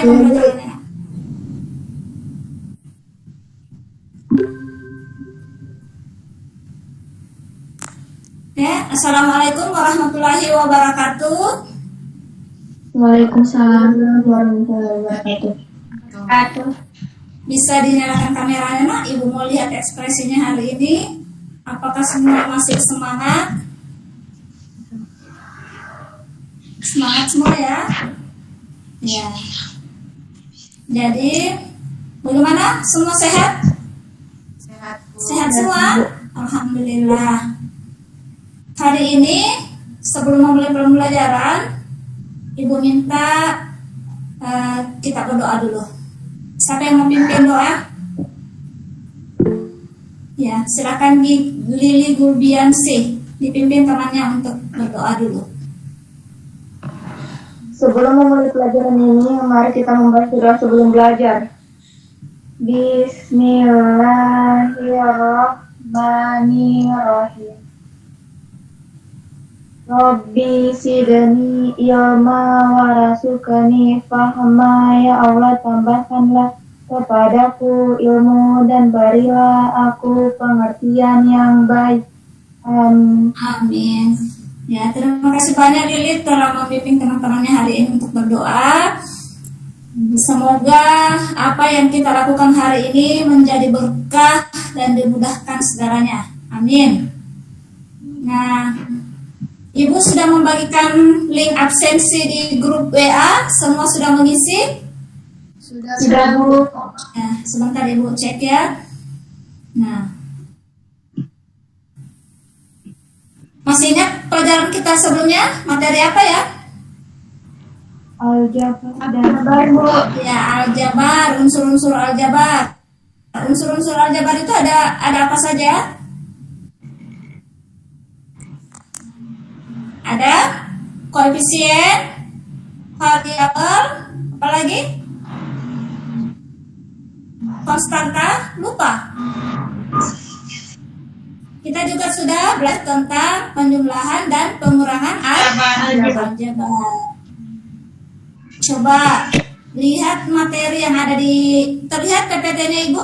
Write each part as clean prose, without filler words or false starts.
pembelajarannya. Ya, Assalamualaikum warahmatullahi wabarakatuh. Waalaikumsalam warahmatullahi wabarakatuh. Bisa dinyalakan kameranya, nak? Ibu mau lihat ekspresinya hari ini. Apakah semua masih semangat? Semangat semua ya? Ya. Jadi, bagaimana? Semua sehat? Sehat, Bu. Sehat semua? Alhamdulillah. Hari ini, sebelum memulai pembelajaran, Ibu minta kita berdoa dulu. Siapa yang memimpin doa? Ya, silakan Lili Gulbiansi dipimpin temannya untuk berdoa dulu. Sebelum memulai pelajaran ini, mari kita membaca doa sebelum belajar. Bismillahirrahmanirrahim. Rabbi sidani ilma warasukani fahma, ya Allah tambahkanlah kepadaku ilmu dan berilah aku pengertian yang baik. Amin. Ya, terima kasih banyak Lili telah membimbing teman-temannya hari ini untuk berdoa. Semoga apa yang kita lakukan hari ini menjadi berkah dan dimudahkan segalanya. Amin. Nah, Ibu sudah membagikan link absensi di grup WA. Semua sudah mengisi? Sudah, Bu. Ya, sebentar Ibu cek ya. Nah, masih ingat pelajaran kita sebelumnya? Materi apa ya? Aljabar dan Bu. Ya, aljabar, unsur-unsur aljabar. Unsur-unsur aljabar itu ada apa saja? Ada koefisien, variabel, apa lagi? Konstanta, lupa. Kita juga sudah belajar tentang penjumlahan dan pengurangan aljabar. Coba lihat materi yang ada terlihat PPT-nya Ibu?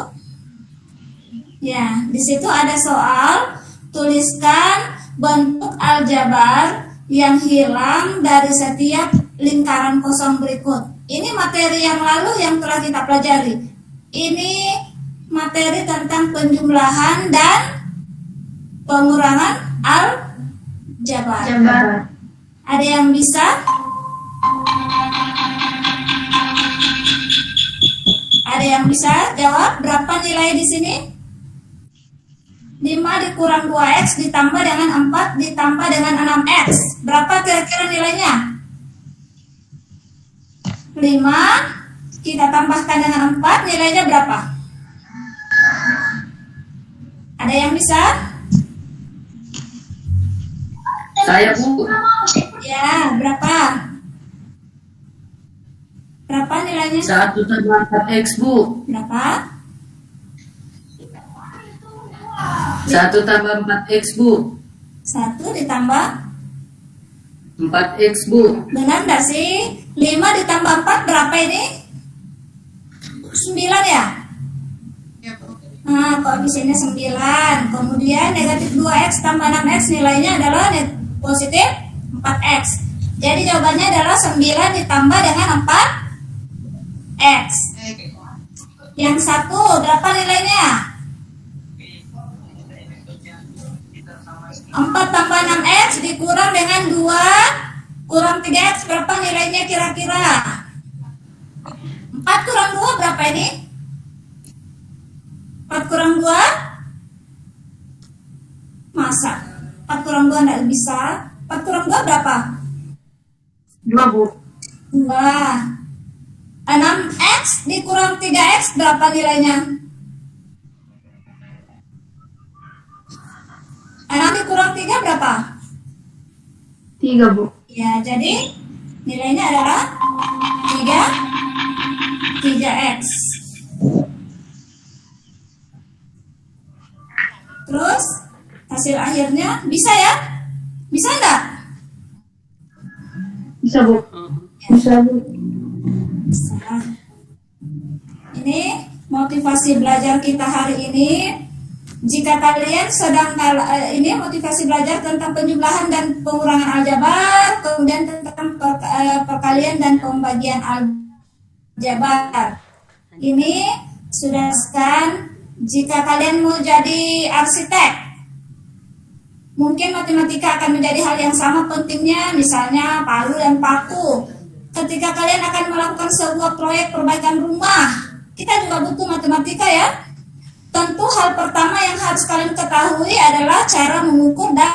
Ya, di situ ada soal, tuliskan bentuk aljabar yang hilang dari setiap lingkaran kosong berikut. Ini materi yang lalu yang telah kita pelajari. Ini materi tentang penjumlahan dan pengurangan aljabar. Ada yang bisa? Ada yang bisa jawab berapa nilai di sini? 5 dikurang 2x ditambah dengan 4 ditambah dengan 6x. Berapa kira-kira nilainya? 5 kita tambahkan dengan 4, nilainya berapa? Ada yang bisa? Saya, Bu. Ya, berapa? Berapa nilainya? 1 tambah 4x, Bu. Berapa? 1 tambah 4x, Bu. 1 ditambah 4x, Bu. benar nggak sih? 5 ditambah 4 berapa ini? 9 ya? Nah, koefisiennya 9. Kemudian negatif 2x tambah 6x nilainya adalah positif 4x. Jadi jawabannya adalah 9 ditambah dengan 4x. Yang satu berapa nilainya? 4 tambah 6x dikurang dengan 2 kurang 3x berapa nilainya kira-kira? 4 kurang 2 berapa ini? 4 kurang 2? Masa? 4 kurang 2 enggak bisa? 4 kurang 2 berapa? 2, Bu. 2. 6x dikurang 3x berapa nilainya? 6 dikurang 3 berapa? 3, Bu. Ya, jadi nilainya adalah 3x. Terus hasil akhirnya bisa ya? Bisa enggak? Bisa, Bu. Bisa, Bu. Bisa. motivasi belajar kita hari ini. Jika kalian sedang ini motivasi belajar tentang penjumlahan dan pengurangan aljabar, kemudian tentang perkalian dan pembagian aljabar. Ini sudah sekan. Jika kalian mau jadi arsitek, mungkin matematika akan menjadi hal yang sama pentingnya, misalnya palu dan paku. Ketika kalian akan melakukan sebuah proyek perbaikan rumah, kita juga butuh matematika ya. Tentu hal pertama yang harus kalian ketahui adalah cara mengukur dan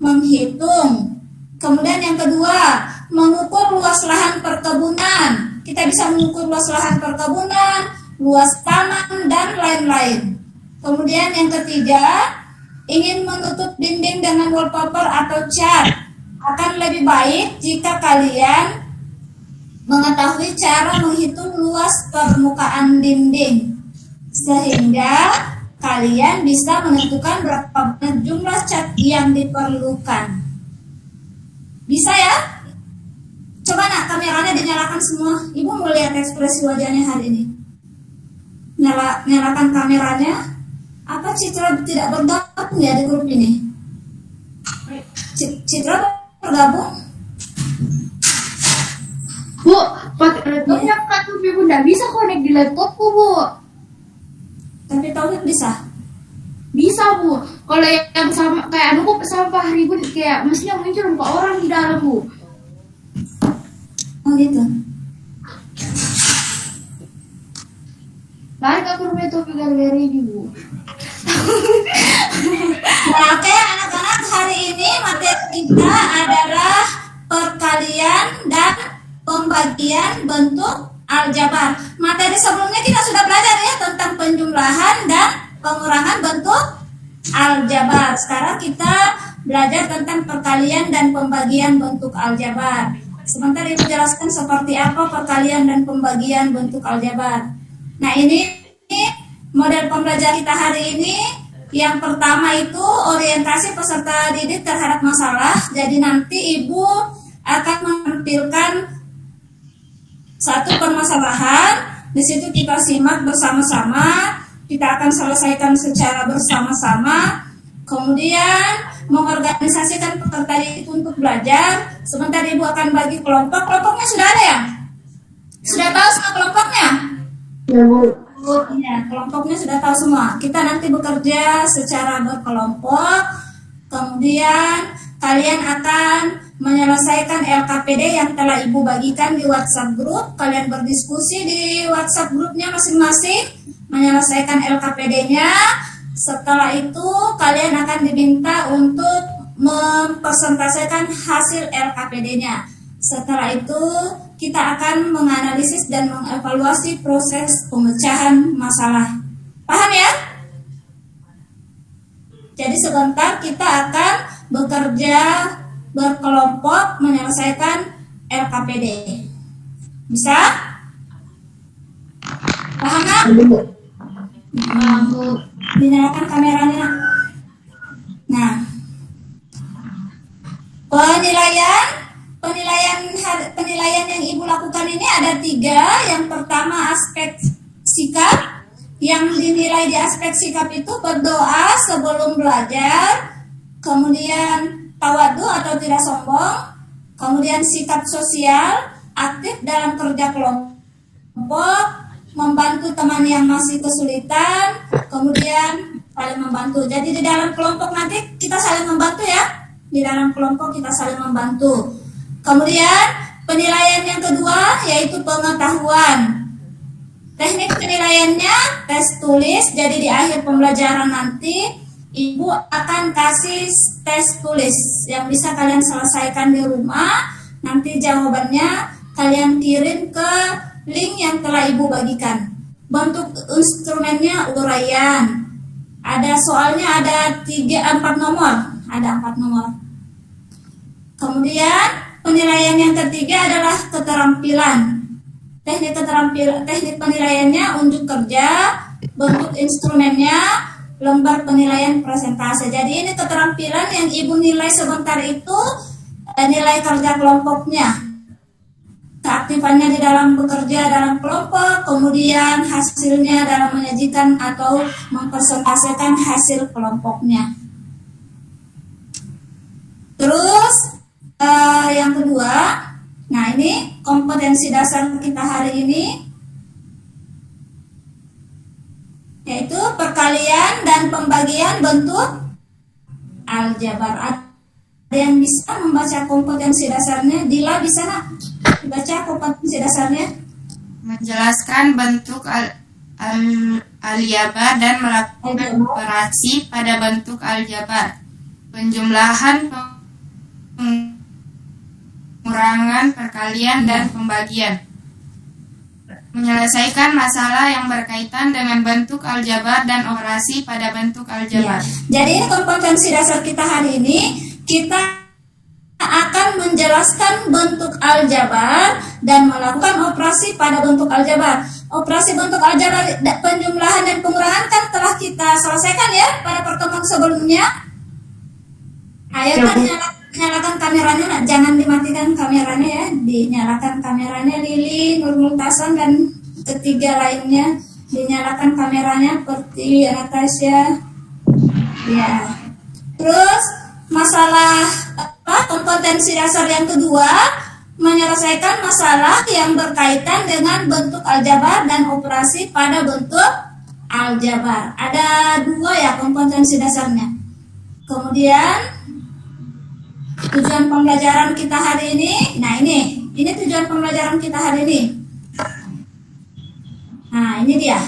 menghitung. Kemudian yang kedua, mengukur luas lahan perkebunan. Kita bisa mengukur luas lahan perkebunan, luas taman, dan lain-lain. Kemudian yang ketiga, ingin menutup dinding dengan wallpaper atau cat. Akan lebih baik jika kalian mengetahui cara menghitung luas permukaan dinding, sehingga kalian bisa menentukan berapa banyak jumlah cat yang diperlukan. Bisa ya? Coba nak, kameranya dinyalakan semua. Ibu mau lihat ekspresi wajahnya hari ini. Nyalakan kameranya. Apa Citra tidak bergabung ya di grup ini? Citra bergabung? Bu, pakai laptopnya Kak Tufi Bu, nggak bisa connect di laptopku Bu. Tapi Taufik bisa. Bisa Bu, kalau yang sama kayak anu kok sampah ribut kayak maksudnya muncul 4 orang di dalam Bu. Oh gitu. Lari ke rumah Tufi galeri ini Bu. Nah, oke anak-anak, hari ini materi kita adalah perkalian dan pembagian bentuk aljabar. Materi sebelumnya kita sudah belajar ya tentang penjumlahan dan pengurangan bentuk aljabar. Sekarang kita belajar tentang perkalian dan pembagian bentuk aljabar. Sebentar Ibu jelaskan seperti apa perkalian dan pembagian bentuk aljabar. Nah, ini model pembelajaran kita hari ini. Yang pertama itu orientasi peserta didik terhadap masalah. Jadi nanti Ibu akan menampilkan satu permasalahan. Di situ kita simak bersama-sama. Kita akan selesaikan secara bersama-sama. Kemudian mengorganisasikan peserta didik untuk belajar. Sebentar Ibu akan bagi kelompok. Kelompoknya sudah ada ya? Sudah tahu semua kelompoknya? Ya Bu. Ya, kelompoknya sudah tahu semua. Kita nanti bekerja secara berkelompok. Kemudian kalian akan menyelesaikan LKPD yang telah Ibu bagikan di WhatsApp group. Kalian berdiskusi di WhatsApp grupnya masing-masing, menyelesaikan LKPD-nya. Setelah itu kalian akan diminta untuk mempresentasikan hasil LKPD-nya. Setelah itu kita akan menganalisis dan mengevaluasi proses pemecahan masalah. Paham ya? Jadi sebentar kita akan bekerja berkelompok menyelesaikan LKPD. Bisa? Paham kan? Dinyalakan kameranya. Nah, penilaian yang Ibu lakukan ini ada 3. Yang pertama aspek sikap. Yang dinilai di aspek sikap itu berdoa sebelum belajar, kemudian tawadu atau tidak sombong, kemudian sikap sosial, aktif dalam kerja kelompok, membantu teman yang masih kesulitan, kemudian saling membantu. Jadi di dalam kelompok nanti kita saling membantu ya. Di dalam kelompok kita saling membantu. Kemudian penilaian yang kedua yaitu pengetahuan. Teknik penilaiannya tes tulis. Jadi di akhir pembelajaran nanti Ibu akan kasih tes tulis yang bisa kalian selesaikan di rumah. Nanti jawabannya kalian kirim ke link yang telah Ibu bagikan. Bentuk instrumennya uraian. Ada soalnya ada 4 nomor. Ada 4 nomor. Kemudian penilaian yang ketiga adalah keterampilan. Teknik penilaiannya unjuk kerja, bentuk instrumennya lembar penilaian presentase. Jadi ini keterampilan yang Ibu nilai sebentar itu nilai kerja kelompoknya. Keaktifannya di dalam bekerja dalam kelompok, kemudian hasilnya dalam menyajikan atau mempresentasikan hasil kelompoknya. Terus yang kedua, nah ini kompetensi dasar kita hari ini, yaitu perkalian dan pembagian bentuk aljabar. Ada yang bisa membaca kompetensi dasarnya? Dila bisa nak baca kompetensi dasarnya? Menjelaskan bentuk aljabar dan melakukan operasi pada bentuk aljabar. Penjumlahan, pengurangan, perkalian, dan pembagian. Menyelesaikan masalah yang berkaitan dengan bentuk aljabar dan operasi pada bentuk aljabar. Jadi kompetensi dasar kita hari ini, kita akan menjelaskan bentuk aljabar dan melakukan operasi pada bentuk aljabar. Operasi bentuk aljabar, penjumlahan dan pengurangan kan telah kita selesaikan ya pada pertemuan sebelumnya. Ayo kan nyalakan kameranya, nak. Jangan dimatikan kameranya ya, dinyalakan kameranya. Lili, Nur Multasan dan ketiga lainnya dinyalakan kameranya. Pertiwi, Natasha, ya. Terus masalah kompetensi dasar yang kedua, menyelesaikan masalah yang berkaitan dengan bentuk aljabar dan operasi pada bentuk aljabar. Ada dua ya kompetensi dasarnya. Kemudian tujuan pembelajaran kita hari ini, nah ini tujuan pembelajaran kita hari ini. Nah ini dia.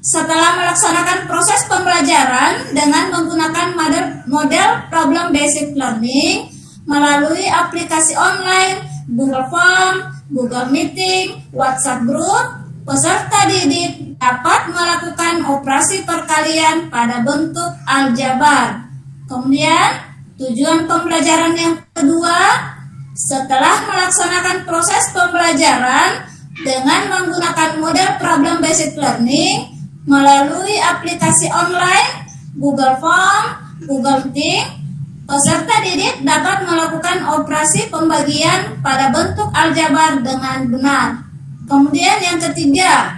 Setelah melaksanakan proses pembelajaran dengan menggunakan model problem basic learning melalui aplikasi online, Google Form, Google Meeting, WhatsApp Group, peserta didik dapat melakukan operasi perkalian pada bentuk aljabar. Kemudian tujuan pembelajaran yang kedua, setelah melaksanakan proses pembelajaran dengan menggunakan model problem basic learning melalui aplikasi online, Google Form, Google Meeting, peserta didik dapat melakukan operasi pembagian pada bentuk aljabar dengan benar. Kemudian yang ketiga,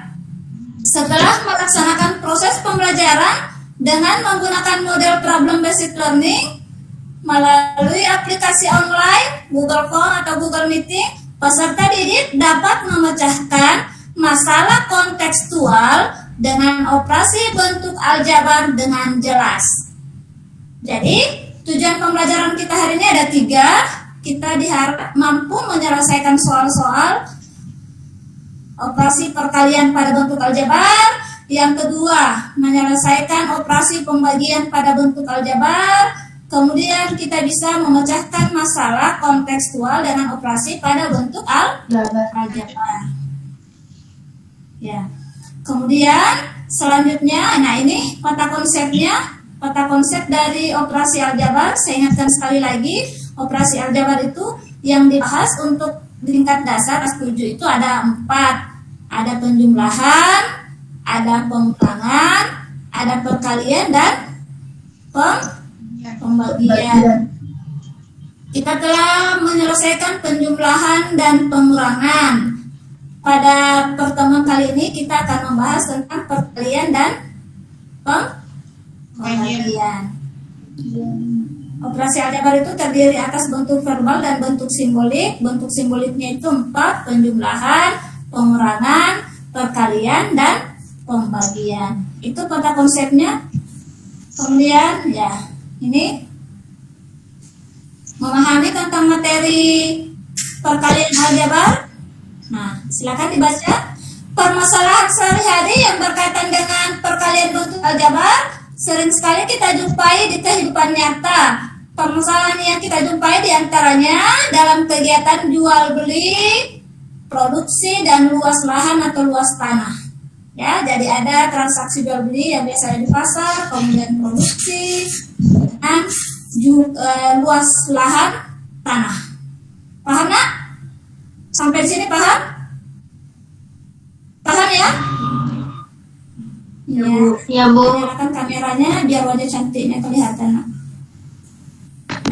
setelah melaksanakan proses pembelajaran dengan menggunakan model problem basic learning melalui aplikasi online, Google Form atau Google Meeting, peserta didik dapat memecahkan masalah kontekstual dengan operasi bentuk aljabar dengan jelas. Jadi tujuan pembelajaran kita hari ini ada 3. Kita diharap mampu menyelesaikan soal-soal operasi perkalian pada bentuk aljabar. Yang kedua, menyelesaikan operasi pembagian pada bentuk aljabar. Kemudian kita bisa memecahkan masalah kontekstual dengan operasi pada bentuk aljabar. Ya. Kemudian selanjutnya, nah ini peta konsepnya, peta konsep dari operasi aljabar. Saya ingatkan sekali lagi, operasi aljabar itu yang dibahas untuk tingkat dasar kelas 7 itu ada 4. Ada penjumlahan, ada pengurangan, ada perkalian dan pembagian. Kita telah menyelesaikan penjumlahan dan pengurangan. Pada pertemuan kali ini kita akan membahas tentang perkalian dan pembagian. Operasi aljabar itu terdiri atas bentuk verbal dan bentuk simbolik. Bentuk simboliknya itu 4, penjumlahan, pengurangan, perkalian, dan pembagian. Itu peta konsepnya. Kemudian ya, ini memahami tentang materi perkalian aljabar. Nah, silakan dibaca. Permasalahan sehari-hari yang berkaitan dengan perkalian bentuk aljabar sering sekali kita jumpai di kehidupan nyata. Permasalahan yang kita jumpai diantaranya dalam kegiatan jual beli, produksi, dan luas lahan atau luas tanah. Ya, jadi ada transaksi jual beli yang biasanya di pasar, kemudian produksi, dan luas lahan tanah. Paham nak? Sampai di sini paham? Paham ya? Ya, Bu. Nyalakan kameranya biar wajah cantiknya kelihatan.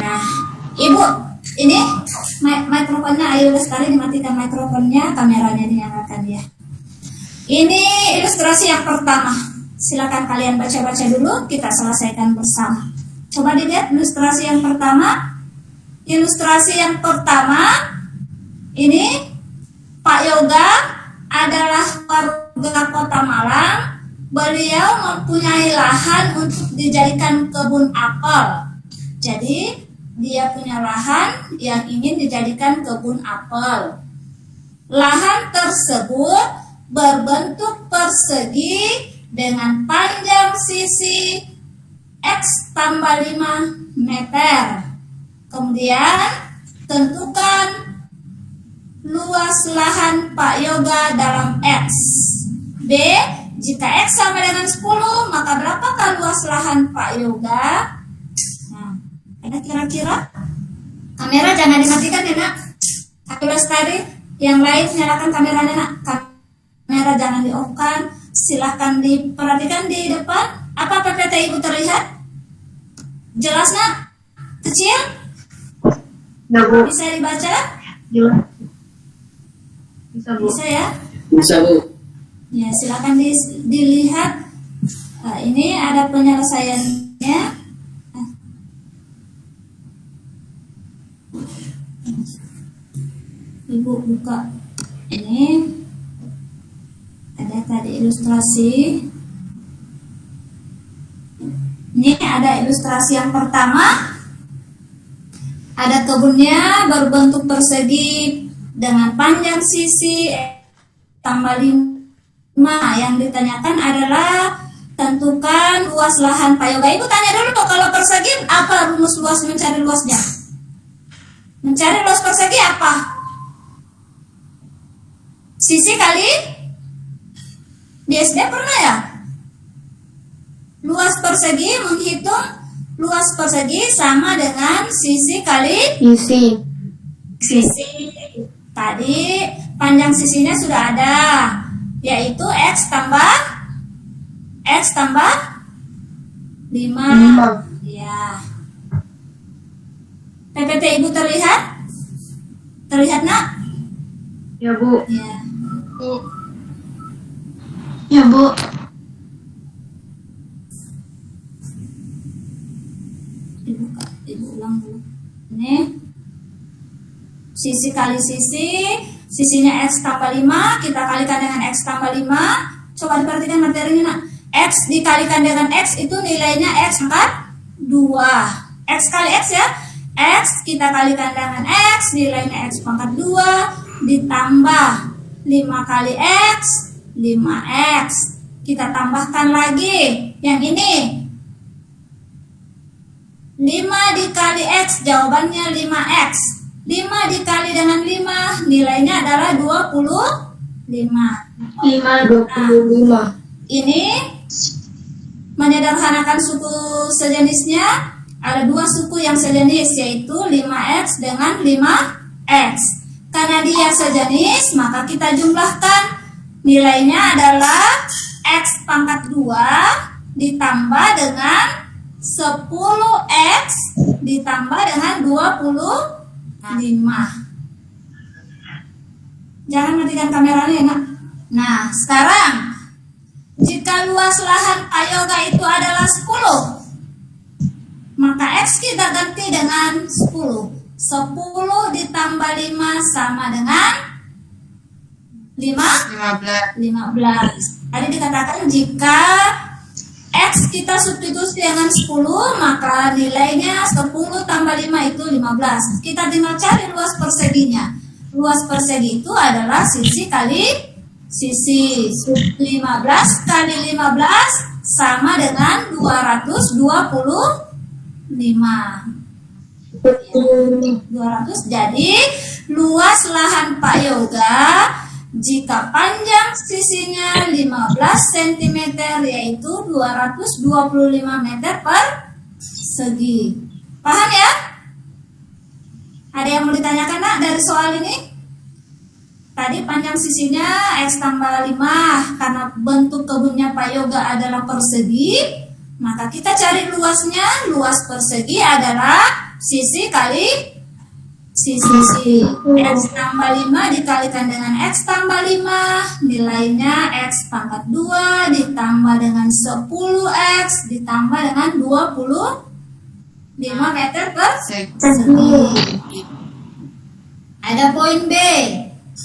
Nah, Ibu, Ini mikrofonnya Ayu Lestari, dimatikan mikrofonnya, kameranya dinyalakan ya. Ini ilustrasi yang pertama. Silakan kalian baca-baca dulu, kita selesaikan bersama. Coba dilihat ilustrasi yang pertama. Ilustrasi yang pertama ini Pak Yoga adalah warga Kota Malang. Beliau mempunyai lahan untuk dijadikan kebun apel. Jadi dia punya lahan yang ingin dijadikan kebun apel. Lahan tersebut berbentuk persegi dengan panjang sisi X tambah 5 meter. Kemudian tentukan luas lahan Pak Yoga dalam X. B. Jika X sama dengan 10, maka berapakah luas lahan Pak Yoga? Nah, ada kira-kira? Kamera jangan dimatikan ya nak. Ayu Lestari, yang lain nyalakan kameranya nak. Kamera jangan di-off-kan. Silahkan diperhatikan di depan. Apa PPT Ibu terlihat? Jelas nak? Kecil? Ya, Bu. Bisa dibaca? Jelas. Bisa, Bu. Bisa ya? Bisa, Bu. Ya, silakan dilihat. Nah, ini ada penyelesaiannya. Ibu buka. Ini ada tadi ilustrasi. Ini ada ilustrasi yang pertama. Ada kebunnya berbentuk persegi dengan panjang sisi tambah 5. Yang ditanyakan adalah tentukan luas lahan Pak Yoga. Ibu tanya dulu kok, kalau persegi apa rumus luas, mencari luasnya? Mencari luas persegi apa? Sisi kali di SD pernah ya? Luas persegi, menghitung luas persegi sama dengan sisi kali Isi. sisi. Tadi panjang sisinya sudah ada, yaitu X tambah 5. Ya. PPT Ibu terlihat? Terlihat nak? Ya, Bu. Ya. Ya, Bu. Ibu ulang dulu. Ini sisi kali sisi, sisinya X tambah 5, kita kalikan dengan X tambah 5. Coba diperhatikan materinya nak. X dikalikan dengan X itu nilainya X pangkat 2. X kali X ya. X kita kalikan dengan X, nilainya X pangkat 2, ditambah 5 kali X, 5X. Kita tambahkan lagi yang ini. 5 dikali X, jawabannya 5X. 5 dikali dengan 5, nilainya adalah 25. 25. Ini menyederhanakan suku sejenisnya. Ada 2 suku yang sejenis, yaitu 5X dengan 5X. Karena dia sejenis, maka kita jumlahkan. Nilainya adalah X pangkat 2 ditambah dengan 10X ditambah dengan 25. Jangan matikan kameranya ya nak. Nah, sekarang jika luas lahan Pak Yoga itu adalah 10, maka X kita ganti dengan 10. 10 ditambah 5 sama dengan 15. Tadi dikatakan jika X kita substitusi dengan 10, maka nilainya 10 tambah 5 itu 15. Kita tinggal cari luas perseginya. Luas persegi itu adalah sisi kali sisi. 15 kali 15 sama dengan 225. 200. Jadi luas lahan Pak Yoga jika panjang sisinya 15 cm yaitu 225 meter persegi. Paham ya? Ada yang mau ditanyakan nak dari soal ini? Tadi panjang sisinya X tambah 5. Karena bentuk kebunnya Pak Yoga adalah persegi, maka kita cari luasnya. Luas persegi adalah sisi kali sisi. X tambah 5 dikalikan dengan X tambah 5, nilainya X pangkat 2 ditambah dengan 10X ditambah dengan 25 meter persegi. Ada poin B.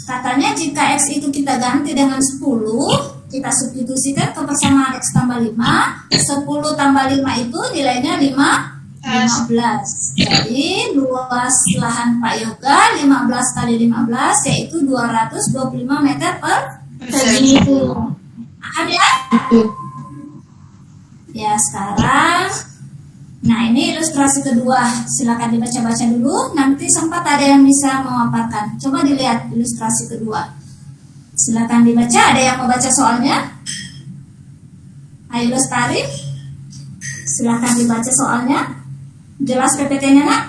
Katanya jika X itu kita ganti dengan 10, kita substitusikan ke persamaan X tambah 5, 10 tambah 5 itu nilainya 15. Jadi luas lahan Pak Yoga 15 kali 15 yaitu 225 meter persegi. Ada? Ya, sekarang nah ini ilustrasi kedua. Silakan dibaca-baca dulu. Nanti sempat ada yang bisa memaparkan. Coba dilihat ilustrasi kedua. Silakan dibaca. Ada yang mau baca soalnya? Ayo Lestari. Silakan dibaca soalnya. Jelas PPT-nya, Nak?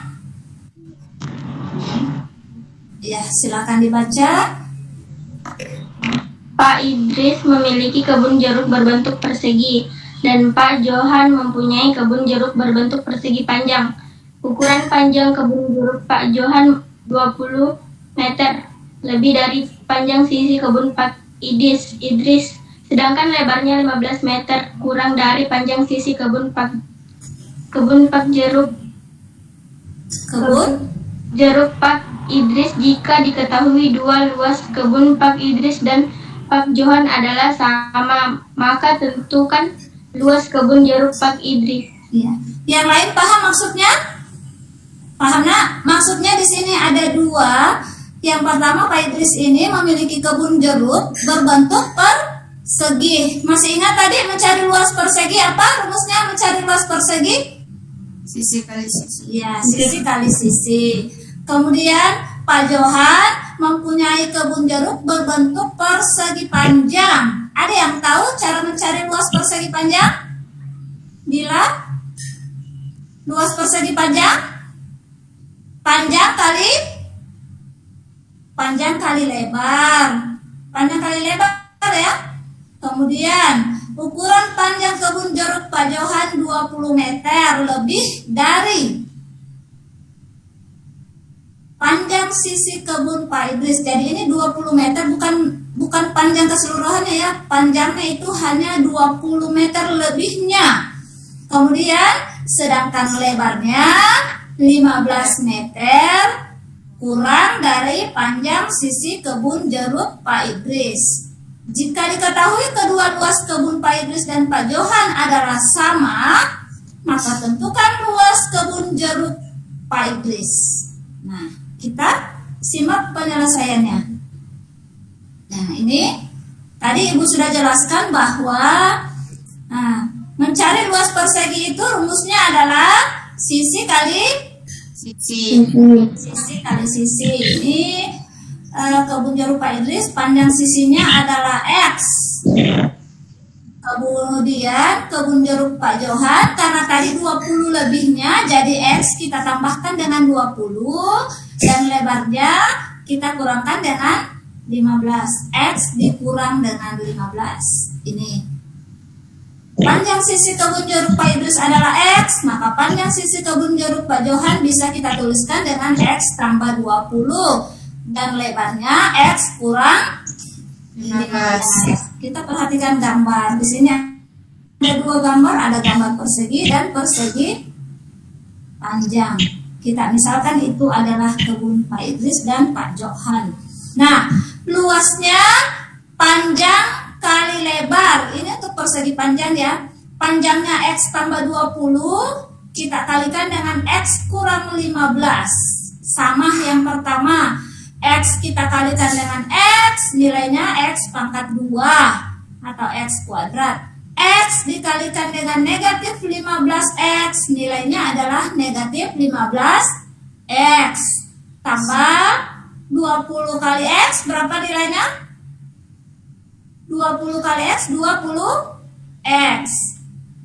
Ya, silakan dibaca. Pak Idris memiliki kebun jeruk berbentuk persegi dan Pak Johan mempunyai kebun jeruk berbentuk persegi panjang. Ukuran panjang kebun jeruk Pak Johan 20 meter, lebih dari panjang sisi kebun Pak Idris. Sedangkan lebarnya 15 meter, kurang dari panjang sisi kebun Pak jeruk Pak Idris. Jika diketahui dua luas kebun Pak Idris dan Pak Johan adalah sama, maka tentukan luas kebun jeruk Pak Idris. Ya. Yang lain paham maksudnya? Paham, Nak? Maksudnya di sini ada dua. Yang pertama, Pak Idris ini memiliki kebun jeruk berbentuk persegi. Masih ingat tadi mencari luas persegi apa? Rumusnya mencari luas persegi? Sisi kali sisi. Ya, sisi kali sisi. Kemudian Pak Johan mempunyai kebun jeruk berbentuk persegi panjang. Ada yang tahu cara mencari luas persegi panjang? Bila luas persegi panjang? Panjang kali lebar. Panjang kali lebar ya. Kemudian ukuran panjang kebun jeruk Pak Johan 20 meter, lebih dari panjang sisi kebun Pak Idris. Jadi ini 20 meter bukan panjang keseluruhannya ya. Panjangnya itu hanya 20 meter lebihnya. Kemudian sedangkan lebarnya 15 meter, kurang dari panjang sisi kebun jeruk Pak Idris. Jika diketahui kedua luas kebun Pak Idris dan Pak Johan adalah sama, maka tentukan luas kebun jeruk Pak Idris. Nah, kita simak penyelesaiannya. Nah, ini tadi Ibu sudah jelaskan bahwa mencari luas persegi itu rumusnya adalah sisi kali Sisi. kali sisi. Ini kebun jeruk Pak Idris, panjang sisinya adalah X. Kemudian kebun jeruk Pak Johan, karena tadi 20 lebihnya, jadi X kita tambahkan dengan 20 dan lebarnya kita kurangkan dengan 15. X dikurang dengan 15. Ini panjang sisi kebun jeruk Pak Idris adalah X, maka panjang sisi kebun jeruk Pak Johan bisa kita tuliskan dengan X tambah 20. Dan lebarnya X kurang 15. Kita perhatikan gambar. Di sini ada dua gambar, ada gambar persegi dan persegi panjang. Kita misalkan itu adalah kebun Pak Idris dan Pak Johan. Nah, luasnya panjang kali lebar. Ini untuk persegi panjang ya. Panjangnya X tambah 20, kita kalikan dengan X kurang 15. Sama yang pertama. X kita kalikan dengan X, nilainya X pangkat 2 atau X kuadrat. X dikalikan dengan negatif 15X, nilainya adalah negatif 15X. Tambah 20 kali X, berapa nilainya? 20 kali X, 20X.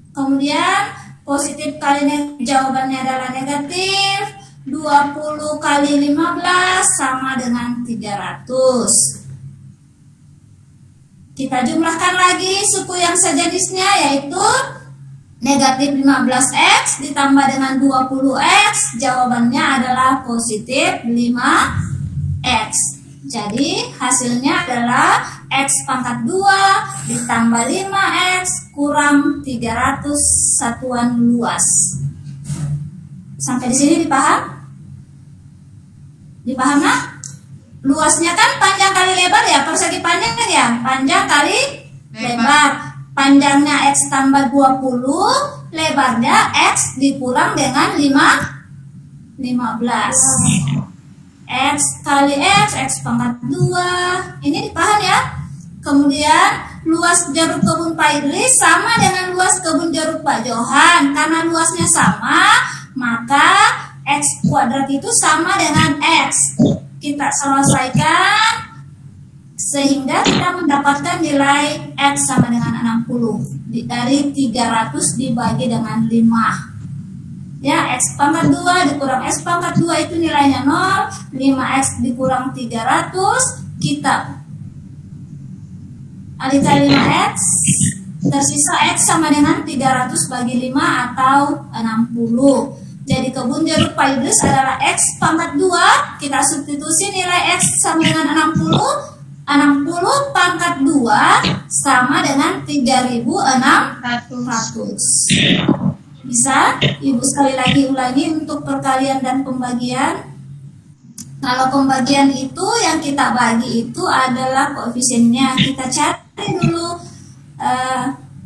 Kemudian positif kali jawabannya adalah negatif. 20 kali 15 sama dengan 300. Kita jumlahkan lagi suku yang sejenisnya, yaitu Negatif 15x ditambah dengan 20x, jawabannya adalah positif 5x. Jadi hasilnya adalah x pangkat 2 ditambah 5x kurang 300 satuan luas. Sampai di sini dipaham? Dipaham nak? Luasnya kan panjang kali lebar ya, persegi panjang kan ya? Panjang kali lebar. Panjangnya x tambah 20, lebarnya x dikurang dengan 15. X kali x pangkat 2. Ini dipaham ya? Kemudian luas jeruk kebun Pak Idris sama dengan luas kebun jeruk Pak Johan. Karena luasnya sama, maka x kuadrat itu sama dengan x. Kita selesaikan sehingga kita mendapatkan nilai x sama dengan 60 dari 300 dibagi dengan 5 ya. X pangkat 2 dikurang x pangkat 2 itu nilainya 0. 5x dikurang 300 kita alihkan 5x, tersisa x sama dengan 300 bagi 5 atau 60. Jadi kebun jeruk Pak Idris adalah x pangkat 2. Kita substitusi nilai x sama dengan 60. 60 pangkat 2 sama dengan 3.600. Bisa? Ibu sekali lagi ulangi untuk perkalian dan pembagian. Kalau pembagian itu yang kita bagi itu adalah koefisiennya. Kita cari dulu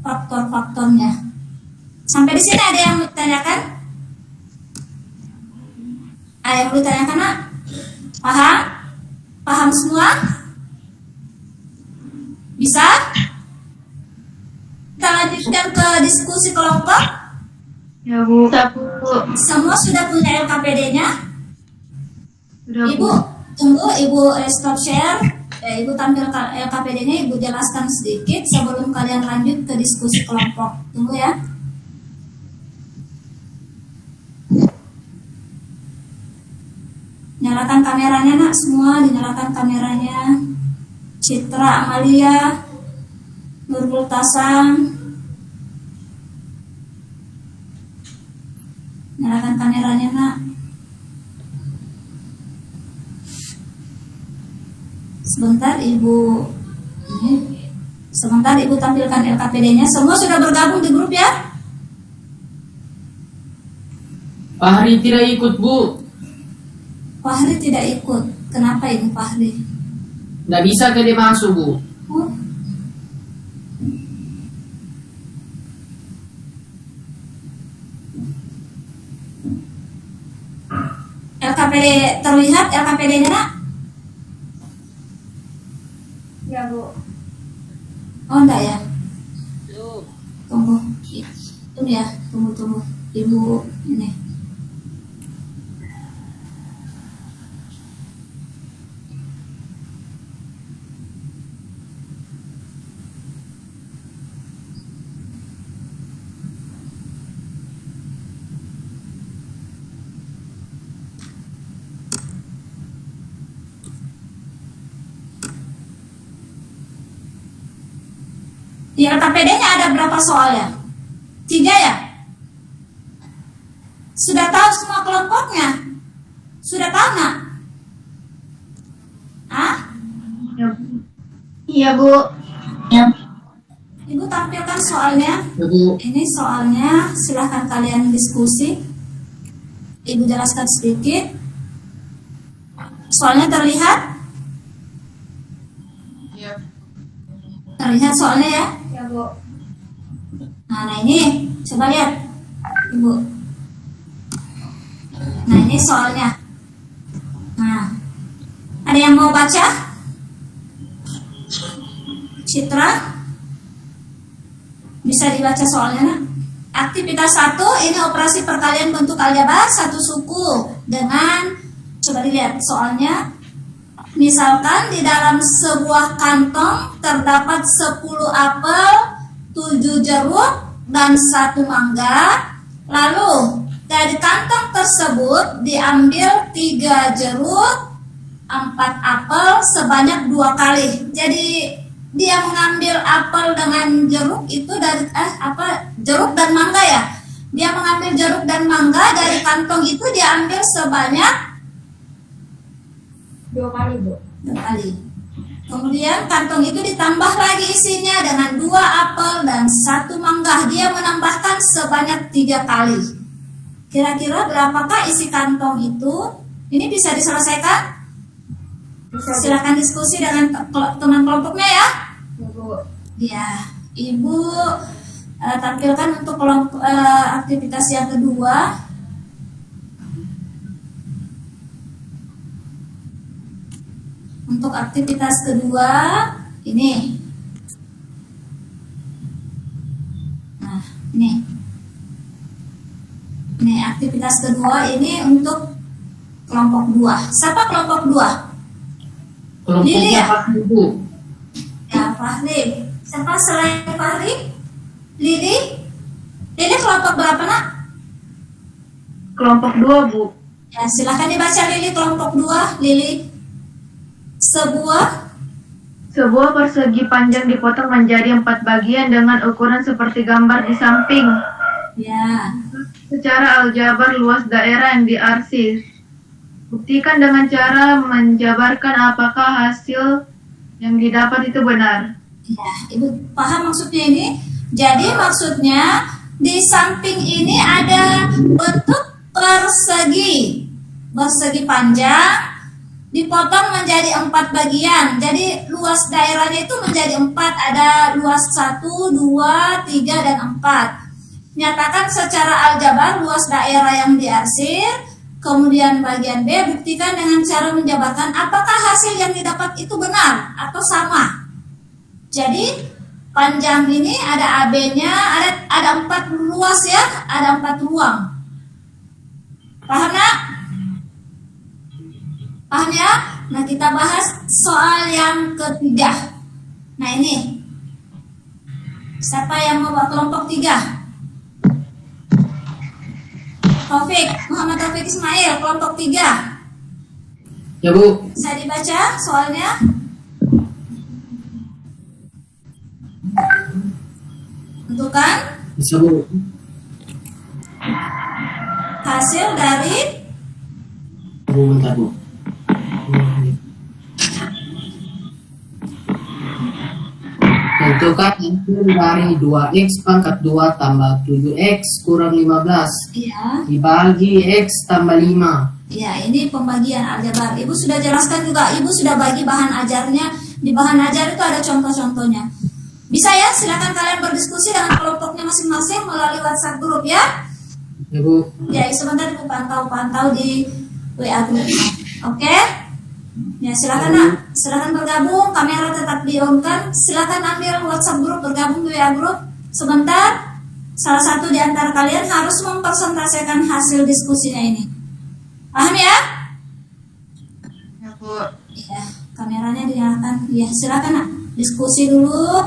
faktor-faktornya. Sampai di sini ada yang mau ditanyakan? Ada yang mau ditanyakan nak? Paham? Paham semua? Bisa? Kita lanjutkan ke diskusi kelompok. Ya Bu. Semua sudah punya LKPD-nya? Sudah Ibu, Bu. tunggu, Ibu stop share. Ibu tampil LKPD-nya, Ibu jelaskan sedikit sebelum kalian lanjut ke diskusi kelompok. Tunggu ya. Nyalakan kameranya nak, semua dinyalakan kameranya. Citra Amalia, Nurul Tasang, nyalakan kameranya nak. Sebentar Ibu, sebentar Ibu tampilkan LKPD-nya. Semua sudah bergabung di grup ya? Fahri tidak ikut Bu. Fahri tidak ikut. Kenapa Ibu Fahri? Nggak bisa ke dia masuk Bu. Oh. LKPD terlihat LKPD-nya nak? Ya Bu. Oh enggak ya? Tunggu. Tunggu ya, tunggu. Ibu ini. Di LKPD-nya ada berapa soal ya? 3 ya? Sudah tahu semua kelompoknya? Sudah tahu nggak? Hah? Ya Bu. Iya Bu. Ibu tampilkan soalnya. Ya Bu. Ini soalnya, silahkan kalian diskusi. Ibu jelaskan sedikit. Soalnya terlihat? Ya. Terlihat soalnya ya? Ya Bu. Nah ini, coba lihat Ibu. Nah ini soalnya. Nah, ada yang mau baca? Citra? Bisa dibaca soalnya nak? Aktivitas 1, ini operasi perkalian bentuk aljabar satu suku dengan, coba dilihat soalnya. Misalkan di dalam sebuah kantong terdapat 10 apel, 7 jeruk, dan 1 mangga. Lalu dari kantong tersebut diambil 3 jeruk, 4 apel sebanyak 2 kali. Jadi dia mengambil apel dengan jeruk itu dari jeruk dan mangga ya. Dia mengambil jeruk dan mangga dari kantong itu dia ambil sebanyak 2 kali, Bu. 2 kali. Kemudian kantong itu ditambah lagi isinya dengan 2 apel dan 1 mangga. Dia menambahkan sebanyak 3 kali. Kira-kira berapakah isi kantong itu? Ini bisa diselesaikan? Silakan diskusi dengan teman kelompoknya ya. Ya, Bu. Ya, Ibu tampilkan untuk kelompok aktivitas yang kedua. Untuk aktivitas kedua ini. Nah, ini. Ini aktivitas kedua ini untuk kelompok 2. Siapa kelompok 2? Lili Kelompoknya ya? Fahri, Bu. Ya, Fahri. Siapa selain Fahri? Lili? Lili kelompok berapa, Nak? Kelompok 2, Bu. Ya, silakan dibaca Lili kelompok 2. Lili. Sebuah persegi panjang dipotong menjadi 4 bagian dengan ukuran seperti gambar di samping. Ya. Secara aljabar luas daerah yang diarsir. Buktikan dengan cara menjabarkan apakah hasil yang didapat itu benar. Ya, Ibu paham maksudnya ini? Jadi maksudnya di samping ini ada bentuk persegi. Persegi panjang dipotong menjadi 4 bagian. Jadi luas daerahnya itu menjadi 4. Ada luas 1, 2, 3, dan 4. Nyatakan secara aljabar luas daerah yang diarsir. Kemudian bagian B, buktikan dengan cara menjabarkan apakah hasil yang didapat itu benar atau sama. Jadi panjang ini ada AB-nya, ada 4 luas ya, ada 4 ruang. Paham nak? Paham ya? Nah, kita bahas soal yang ketiga. Nah, ini. Siapa yang mau buat kelompok 3? Taufik, Muhammad Taufik Ismail, kelompok 3. Ya, Bu. Bisa dibaca soalnya? Tentukan Bisa, Bu. hasil dari Bu, bentar, Bu. Tentukan hasil dari 2x pangkat 2 tambah 7x kurang 15 ya. dibagi x tambah 5. Ya, ini pembagian aljabar. Ibu sudah jelaskan juga, Ibu sudah bagi bahan ajarnya. Di bahan ajar itu ada contoh-contohnya. Bisa ya, silakan kalian berdiskusi dengan kelompoknya masing-masing melalui WhatsApp grup ya. Ya, Bu. Ya, sebentar Ibu pantau di WA grup. Oke? Ya, silakan nak, silakan bergabung. Kamera tetap di-on-kan. Silakan ambil WhatsApp grup, bergabung di WA grup. Sebentar, salah satu di antara kalian harus mempresentasikan hasil diskusinya ini. Paham ya? Ya, Bu. Ya, kameranya dinyalakan. Ya, silakan nak, diskusi dulu.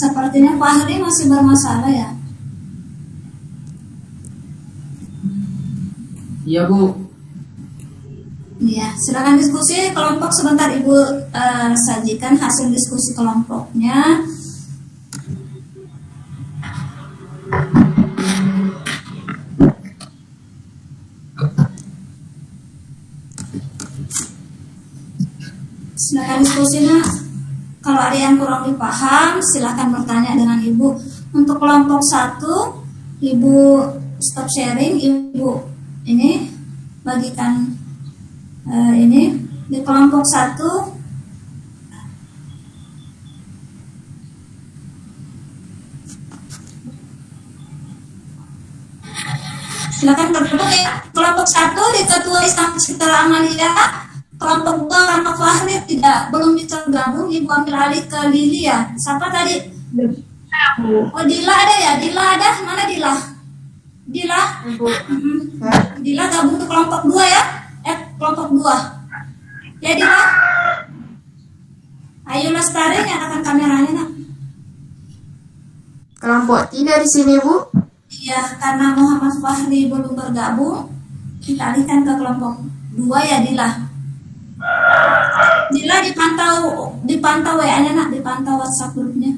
Sepertinya Fahri masih bermasalah ya. Iya, Bu. Iya, silakan diskusi kelompok. Sebentar Ibu sajikan hasil diskusi kelompoknya. Silakan diskusi nak. Kalau ada yang kurang dipaham, silakan bertanya dengan Ibu. Untuk kelompok 1, Ibu stop sharing. Ibu ini bagikan ini di kelompok 1. Silakan bergabung ya. Kelompok 1 di Ketua Islam Sekitar Amalia. Kelompok 2 karena Fahri belum tergabung, Ibu ambil alih ke Lili ya. Siapa tadi? Oh, Dila ada ya? Dila ada? Mana Dila? Dila? Dila gabung ke kelompok 2 ya? Kelompok 2. Ya Dila? Ayo Lestari, nyalakan kameranya. kelompok 3 di sini, Bu? Iya, karena Muhammad Fahri belum bergabung, kita alihkan ke kelompok 2 ya, Dila. Dila dipantau WA-nya, nak, dipantau WhatsApp grupnya.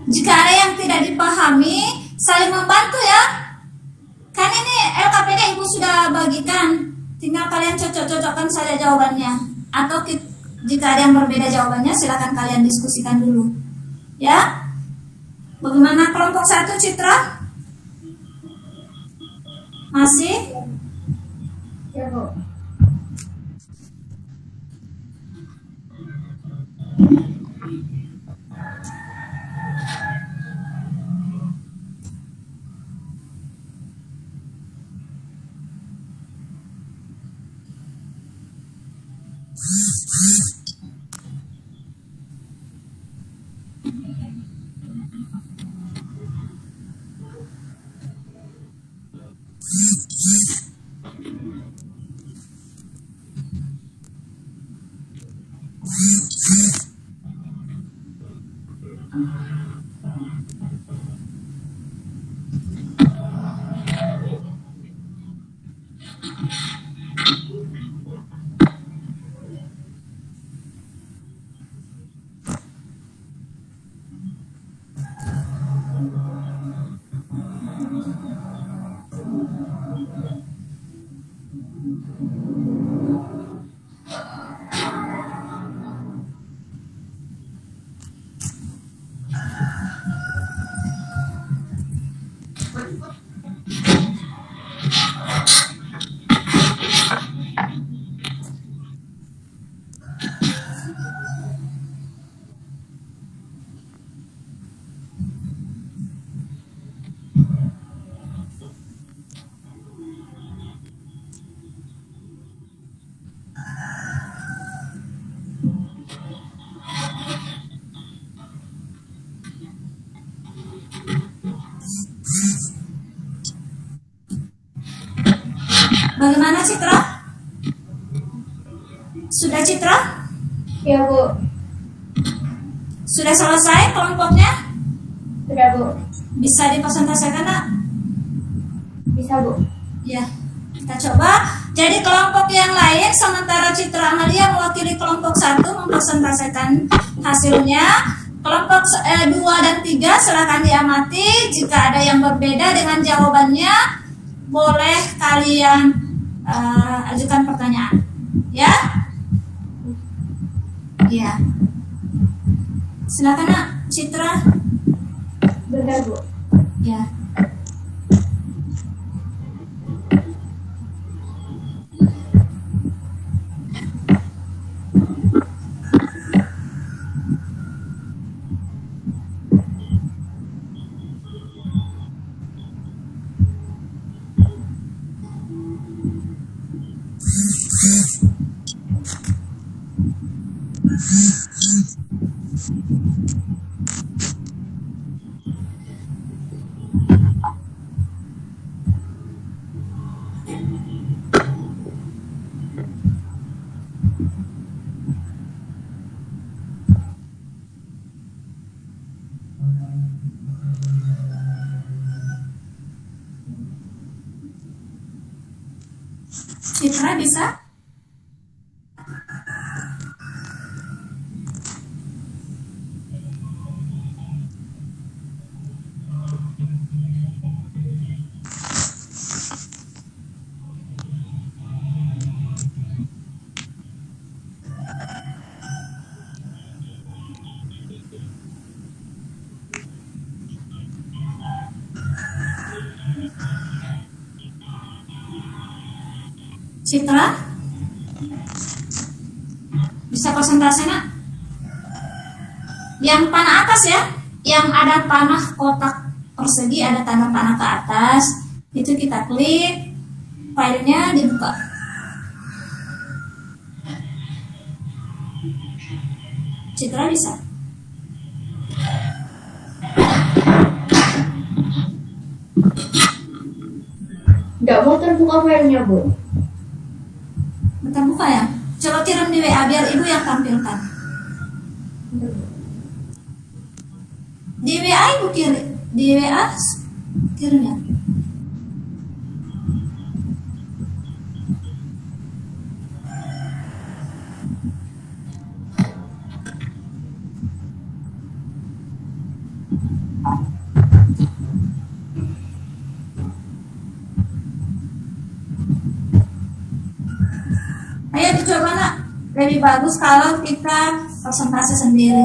Jika ada yang tidak dipahami, saling membantu ya. Kan ini LKPD Ibu sudah bagikan, tinggal kalian cocok-cocokkan saja jawabannya. Atau jika ada yang berbeda jawabannya, silakan kalian diskusikan dulu. Ya. Bagaimana kelompok 1, Citra? Masih? Ya, Bu. Bagaimana Citra? Sudah Citra? Ya, Bu. Sudah selesai kelompoknya? Sudah, Bu. Bisa dipresentasikan, nak? Bisa, Bu. Ya, kita coba. Jadi kelompok yang lain, sementara Citra Amalia mewakili kelompok 1 mempresentasikan hasilnya. Kelompok 2 dan 3 silakan diamati. Jika ada yang berbeda dengan jawabannya, boleh kalian ajukan pertanyaan. Ya? Ya. Silakan, nak, Citra. Bentar, Bu. Ya. Citra bisa? Citra? Bisa persentase nak? Yang panah atas ya, yang ada panah kotak persegi, ada tanda panah ke atas, itu kita klik, filenya dibuka. Citra bisa? Nggak mau terbuka filenya, Bu. Bentar buka ya. Coba kirim di WA biar ibu yang tampilkan. Di WA ibu kirim, di WA kirim ya. Ayo dicoba nak, lebih bagus kalau kita persentase sendiri.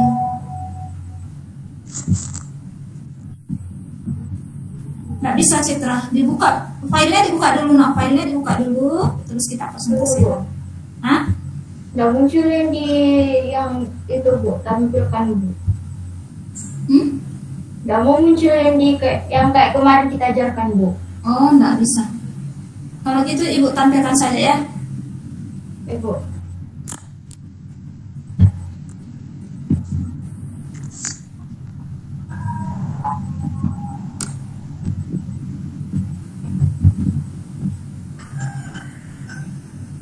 Nggak bisa Citra, dibuka, filenya dibuka dulu nak, filenya dibuka dulu, terus kita persentase. Hah? Nggak muncul yang di yang itu, Bu, tampilkan, Bu. Nggak mau muncul yang di yang kayak kemarin kita ajarkan, Bu. Oh, nggak bisa. Kalau gitu ibu tampilkan saja ya. Bu.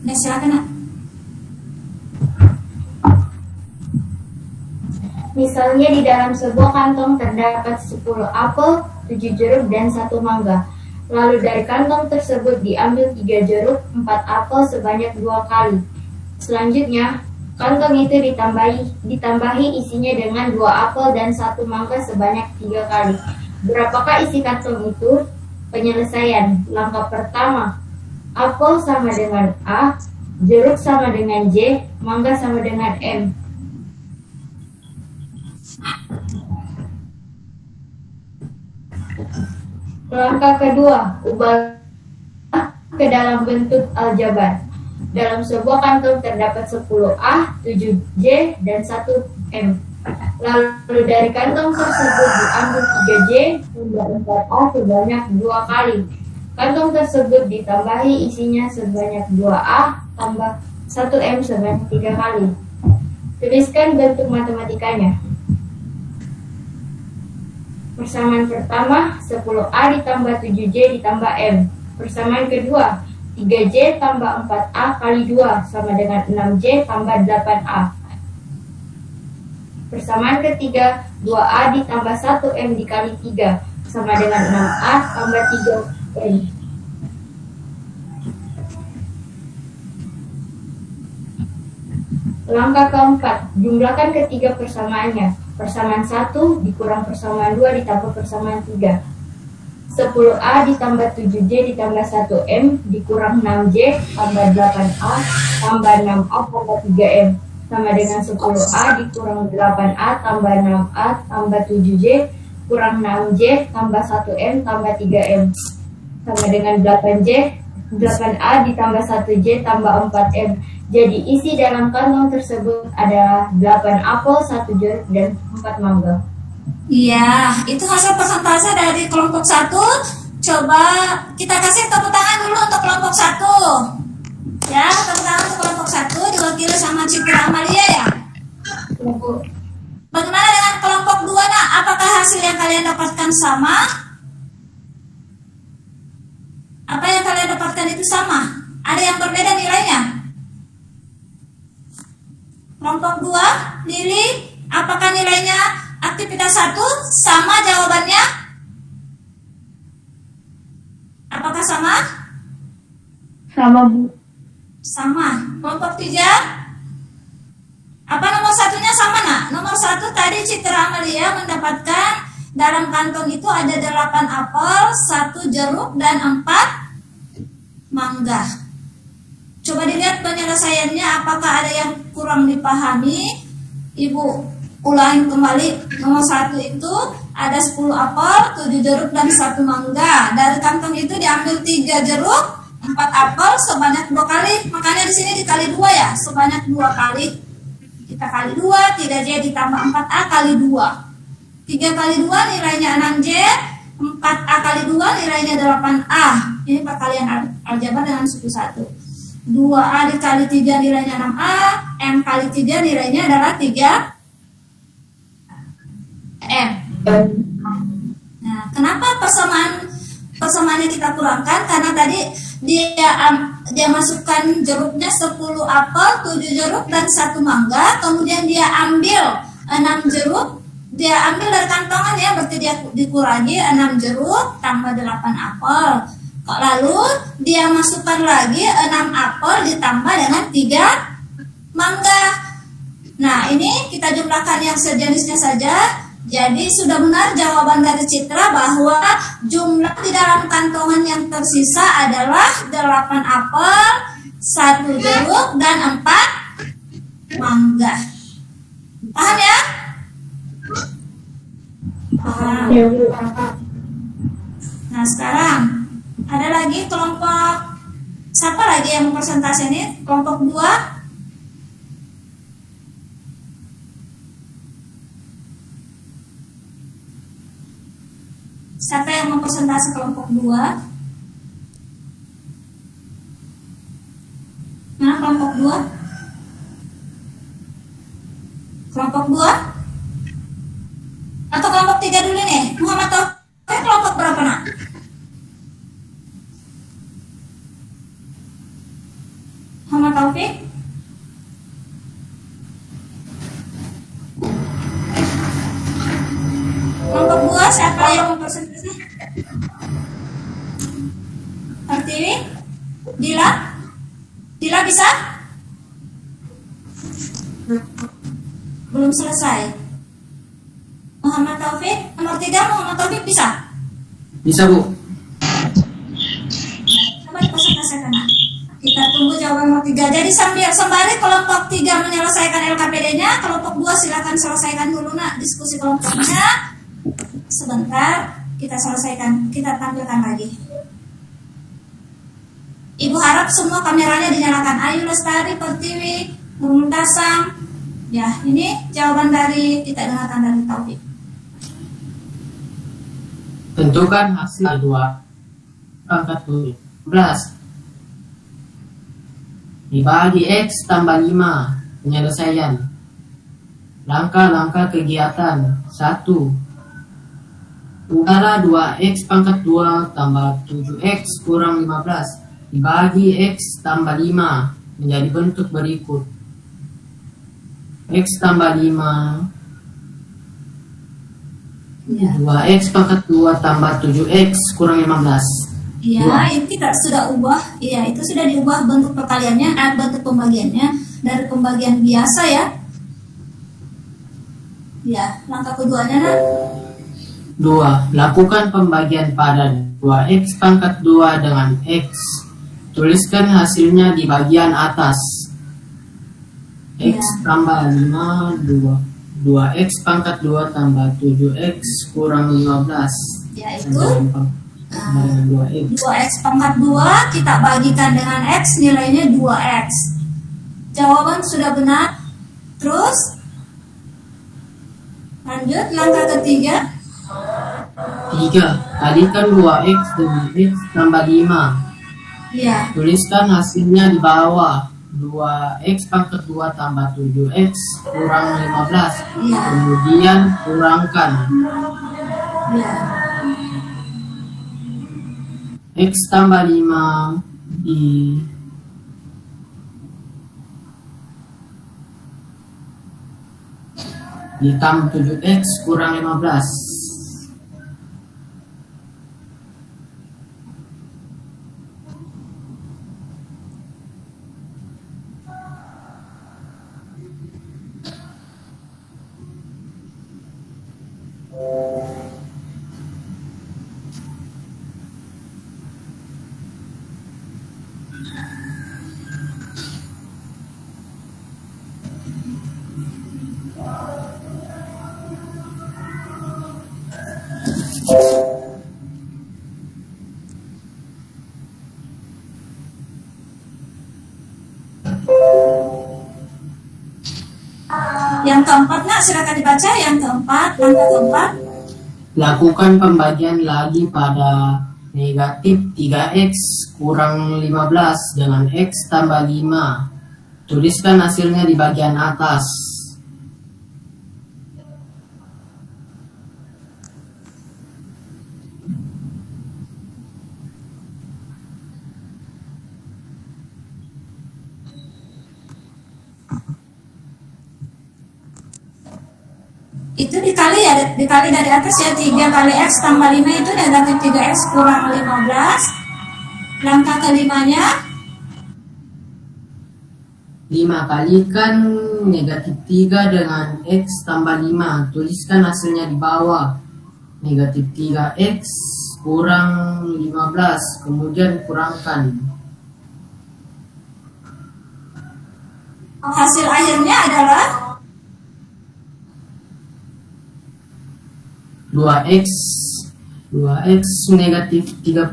Ya silakan nak. Misalnya di dalam sebuah kantong terdapat 10 apel, 7 jeruk, dan 1 mangga. Lalu dari kantong tersebut diambil 3 jeruk, 4 apel sebanyak 2 kali. Selanjutnya, kantong itu ditambahi isinya dengan 2 apel dan 1 mangga sebanyak 3 kali. Berapakah isi kantong itu? Penyelesaian. Langkah pertama, apel sama dengan A, jeruk sama dengan J, mangga sama dengan M. Langkah kedua, ubah ke dalam bentuk aljabar. Dalam sebuah kantong terdapat 10A, 7J, dan 1M. Lalu dari kantong tersebut diambil 3J tambah 4A sebanyak 2 kali. Kantong tersebut ditambahi isinya sebanyak 2A tambah 1M sebanyak 3 kali. Tuliskan bentuk matematikanya. Persamaan pertama, 10A ditambah 7J ditambah M. Persamaan kedua, 3J tambah 4A kali 2 sama dengan 6J tambah 8A. Persamaan ketiga, 2A ditambah 1M dikali 3 sama dengan 6A tambah 3M. Langkah keempat, jumlahkan ketiga persamaannya. Persamaan 1 dikurang persamaan 2 ditambah persamaan 3. 10A ditambah 7J ditambah 1M dikurang 6J tambah 8A tambah 6A tambah 3M sama dengan 10A dikurang 8A tambah 6A tambah 7J kurang 6J tambah 1M tambah 3M sama dengan 8A ditambah 1J tambah 4M. Jadi isi dalam kantong tersebut ada 8 apel, 1 jeruk, dan 4 mangga. Iya, itu hasil persentase dari kelompok 1. Coba kita kasih tepuk tangan dulu untuk kelompok 1. Ya, tepuk tangan untuk kelompok 1 diwakili sama Citra Amalia ya. Bagaimana dengan kelompok 2 nak? Apakah hasil yang kalian dapatkan sama? Apa yang kalian dapatkan itu sama? Ada yang berbeda nilainya? Kelompok 2, Lili, apakah nilainya aktivitas 1 sama jawabannya? Apakah sama? Sama, Bu. Sama. Kelompok 3, apa nomor satunya sama nak? Nomor 1 tadi Citra Amalia mendapatkan dalam kantong itu ada 8 apel, 1 jeruk, dan 4 mangga. Coba dilihat penyelesaiannya, apakah ada yang kurang dipahami. Ibu ulangi kembali. Nomor 1 itu ada 10 apel, 7 jeruk, dan 1 mangga. Dari kantong itu diambil 3 jeruk, 4 apel sebanyak 2 kali, makanya di sini dikali 2 ya, sebanyak 2 kali. Kita kali 2, 3J ditambah 4A kali 2. 3 kali 2 nilainya 6J, 4A kali 2 nilainya 8A. Ini perkalian aljabar dengan suku 1. 2A dikali 3 nilainya 6A, M kali 3 nilainya adalah 3M. Nah, kenapa persamaannya kita kurangkan? Karena tadi dia masukkan jeruknya 10 apel, 7 jeruk dan 1 mangga, kemudian dia ambil 6 jeruk, dia ambil dari kantongan ya, berarti dia dikurangi 6 jeruk tambah 8 apel. Lalu dia masukkan lagi 6 apel ditambah dengan 3 mangga. Nah, ini kita jumlahkan yang sejenisnya saja. Jadi sudah benar jawaban dari Citra bahwa jumlah di dalam kantongan yang tersisa adalah 8 apel, 1 jeruk, dan 4 mangga. Paham ya? Paham. Nah, sekarang ada lagi kelompok, siapa lagi yang mau presentasi ini? Kelompok 2. Siapa yang mau presentasi kelompok 2? Mana kelompok 2? Kelompok 2? Atau kelompok 3 dulu nih? Muhammad Taufik kelompok berapa nak? Muhammad Taufik? Kelompok 2 siapa yang mau presentasi? Pertiwi? Dila? Dila bisa? Belum selesai. Muhammad Taufik, nomor 3 Muhammad Taufik bisa? Bisa, Bu. Coba dipresentasikan. Kita tunggu jawaban nomor 3. Jadi sembari kelompok 3 menyelesaikan LKPD-nya, kelompok 2 silakan selesaikan dulu nak diskusi kelompoknya. Sebentar, kita selesaikan, kita tampilkan lagi. Ibu harap semua kameranya dinyalakan. Ayu Lestari, Pertiwi, Nurul Dasam. Ya, ini jawaban dari kita dengarkan dari Taufik. Tentukan hasil 2 pangkat 12 dibagi X tambah 5. Penyelesaian. Langkah-langkah kegiatan. 1. Udara 2X pangkat 2 tambah 7X kurang 15 dibagi X tambah 5 menjadi bentuk berikut. X tambah 5 Ya. 2X pangkat 2 tambah 7X kurang 15. Iya, itu kita sudah ubah. Iya, itu sudah diubah bentuk perkaliannya, bentuk pembagiannya dari pembagian biasa ya. Ya, langkah keduanya nak. 2. Lakukan pembagian pada 2X pangkat 2 dengan X. Tuliskan hasilnya di bagian atas. X tambah 5, 2X pangkat 2 tambah 7X kurang 15. Ya, itu 2X. 2X pangkat 2 kita bagikan dengan X, nilainya 2X. Jawaban sudah benar. Terus lanjut langkah ketiga. 3. Kalikan 2X dengan X tambah 5. Ya, Tuliskan hasilnya di bawah. 2X pangkat 2 tambah 7X kurang 15. ya, Kemudian kurangkan. ya. X tambah 5 ditambah 7X kurang 15. Yang keempat, nak, silakan dibaca. Yang keempat, langkah keempat. Lakukan pembagian lagi pada negatif 3x kurang 15 dengan x tambah 5. Tuliskan hasilnya di bagian atas. Itu dikali ya, dikali dari atas ya, 3 kali x tambah 5 itu negatif 3x kurang 15. Langkah kelimanya, 5 kalikan negatif 3 dengan x tambah 5. Tuliskan hasilnya di bawah. Negatif 3x kurang 15. Kemudian kurangkan. hasil akhirnya adalah 2x negatif 3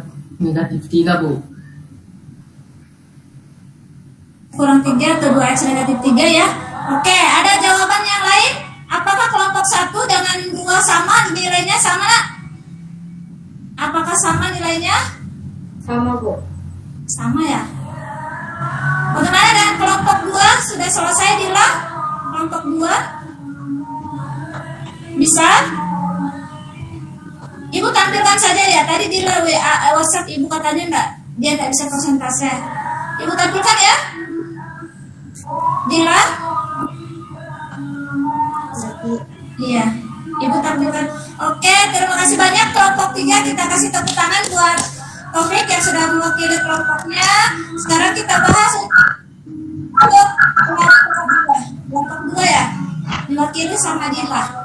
Bu. kurang 3 atau 2x negatif 3 ya. Oke, ada jawaban yang lain? Apakah kelompok 1 dengan 2 sama nilainya sama, nak? Apakah sama nilainya? Sama, Bu. Sama ya. Bagaimana dengan kelompok 2? Sudah selesai Dila? Kelompok 2? Bisa? Ibu tampilkan saja ya. Tadi Dila WhatsApp Ibu katanya enggak, dia enggak bisa persentase. Ibu tampilkan ya. Dila? Iya, Ibu tampilkan. Oke, terima kasih banyak kelompok 3. Kita kasih tepuk tangan buat Taufik yang sudah mewakili kelompoknya. Sekarang kita bahas untuk kelompok 2 ya, diwakili sama Dila.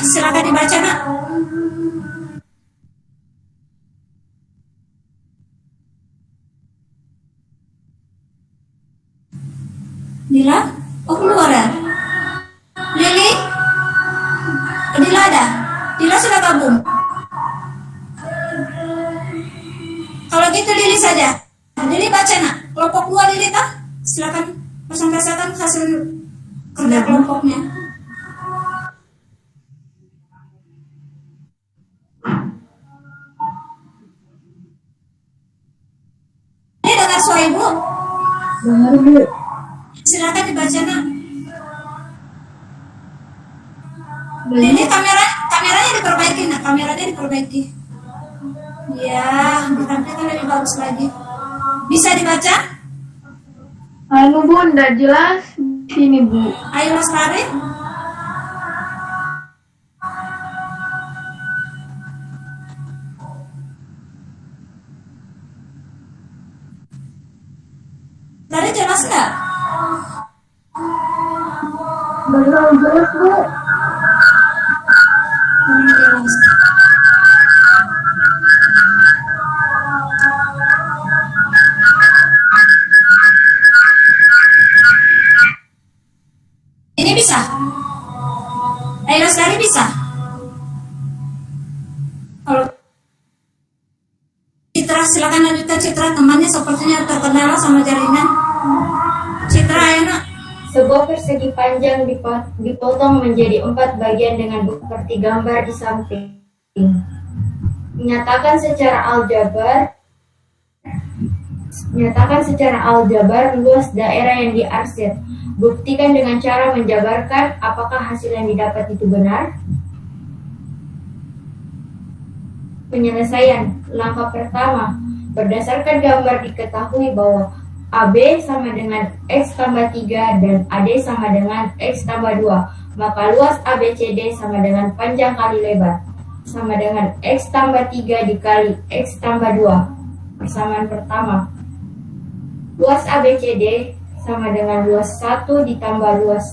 Silakan dibaca, nak. Dila? Oh, keluar ya? Lili? Dila ada? Dila sudah gabung? Kalau gitu Lili saja. Lili baca, nak. Kelompok 2 Lili, tak? Silakan presentasikan hasil kerja kelompoknya. Ibu, Dengar, Bu. silakan dibaca, nak. Ini kameranya diperbaiki, nak. Kameranya diperbaiki. Ya, ditampilkan lebih bagus lagi. Bisa dibaca? Anu Bu, nggak jelas sini Bu. Ayo Lestari. Tadi jelas nggak? Belum jelas, Bu. Jelas. Ini bisa? Ayo Lestari bisa? Kalau Citra, silakan lanjutkan Citra. Temannya sepertinya terkendala sama jaringan. Citra, ayo nak. Sebuah persegi panjang dipotong menjadi 4 bagian dengan seperti gambar di samping. Nyatakan secara aljabar luas daerah yang diarsir. Buktikan dengan cara menjabarkan apakah hasil yang didapat itu benar. Penyelesaian. Langkah pertama, berdasarkan gambar diketahui bahwa AB sama dengan X tambah 3 dan AD sama dengan X tambah 2. Maka luas ABCD sama dengan panjang kali lebar. sama dengan X tambah 3 dikali X tambah 2. Persamaan pertama. Luas ABCD sama dengan luas 1 ditambah luas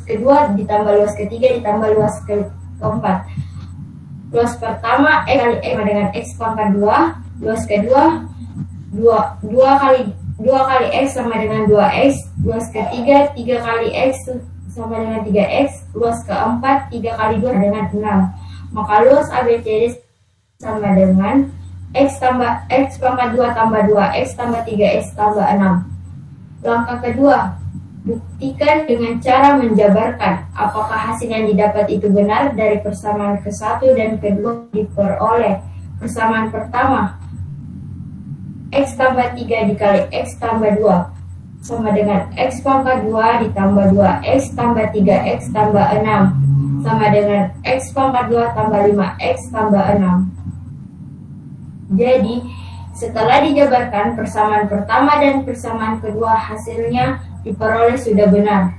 kedua ditambah luas ketiga ditambah luas keempat. Luas pertama X kali X sama dengan X pangkat 2. Luas kedua 2 kali X sama dengan 2X. Luas ketiga 3 kali X sama dengan 3X. Luas keempat 3 kali 2 dengan 6. Maka luas ABCD sama dengan X tambah X pangkat 2 tambah 2X tambah 3X tambah 6. Langkah kedua, buktikan dengan cara menjabarkan apakah hasil yang didapat itu benar dari persamaan ke-1 dan kedua diperoleh. Persamaan pertama, X tambah 3 dikali X tambah 2 sama dengan X pangkat 2 ditambah 2X tambah 3X tambah 6 sama dengan X pangkat 2 tambah 5X tambah 6. Jadi, setelah dijabarkan persamaan pertama dan persamaan kedua, hasilnya diperoleh sudah benar.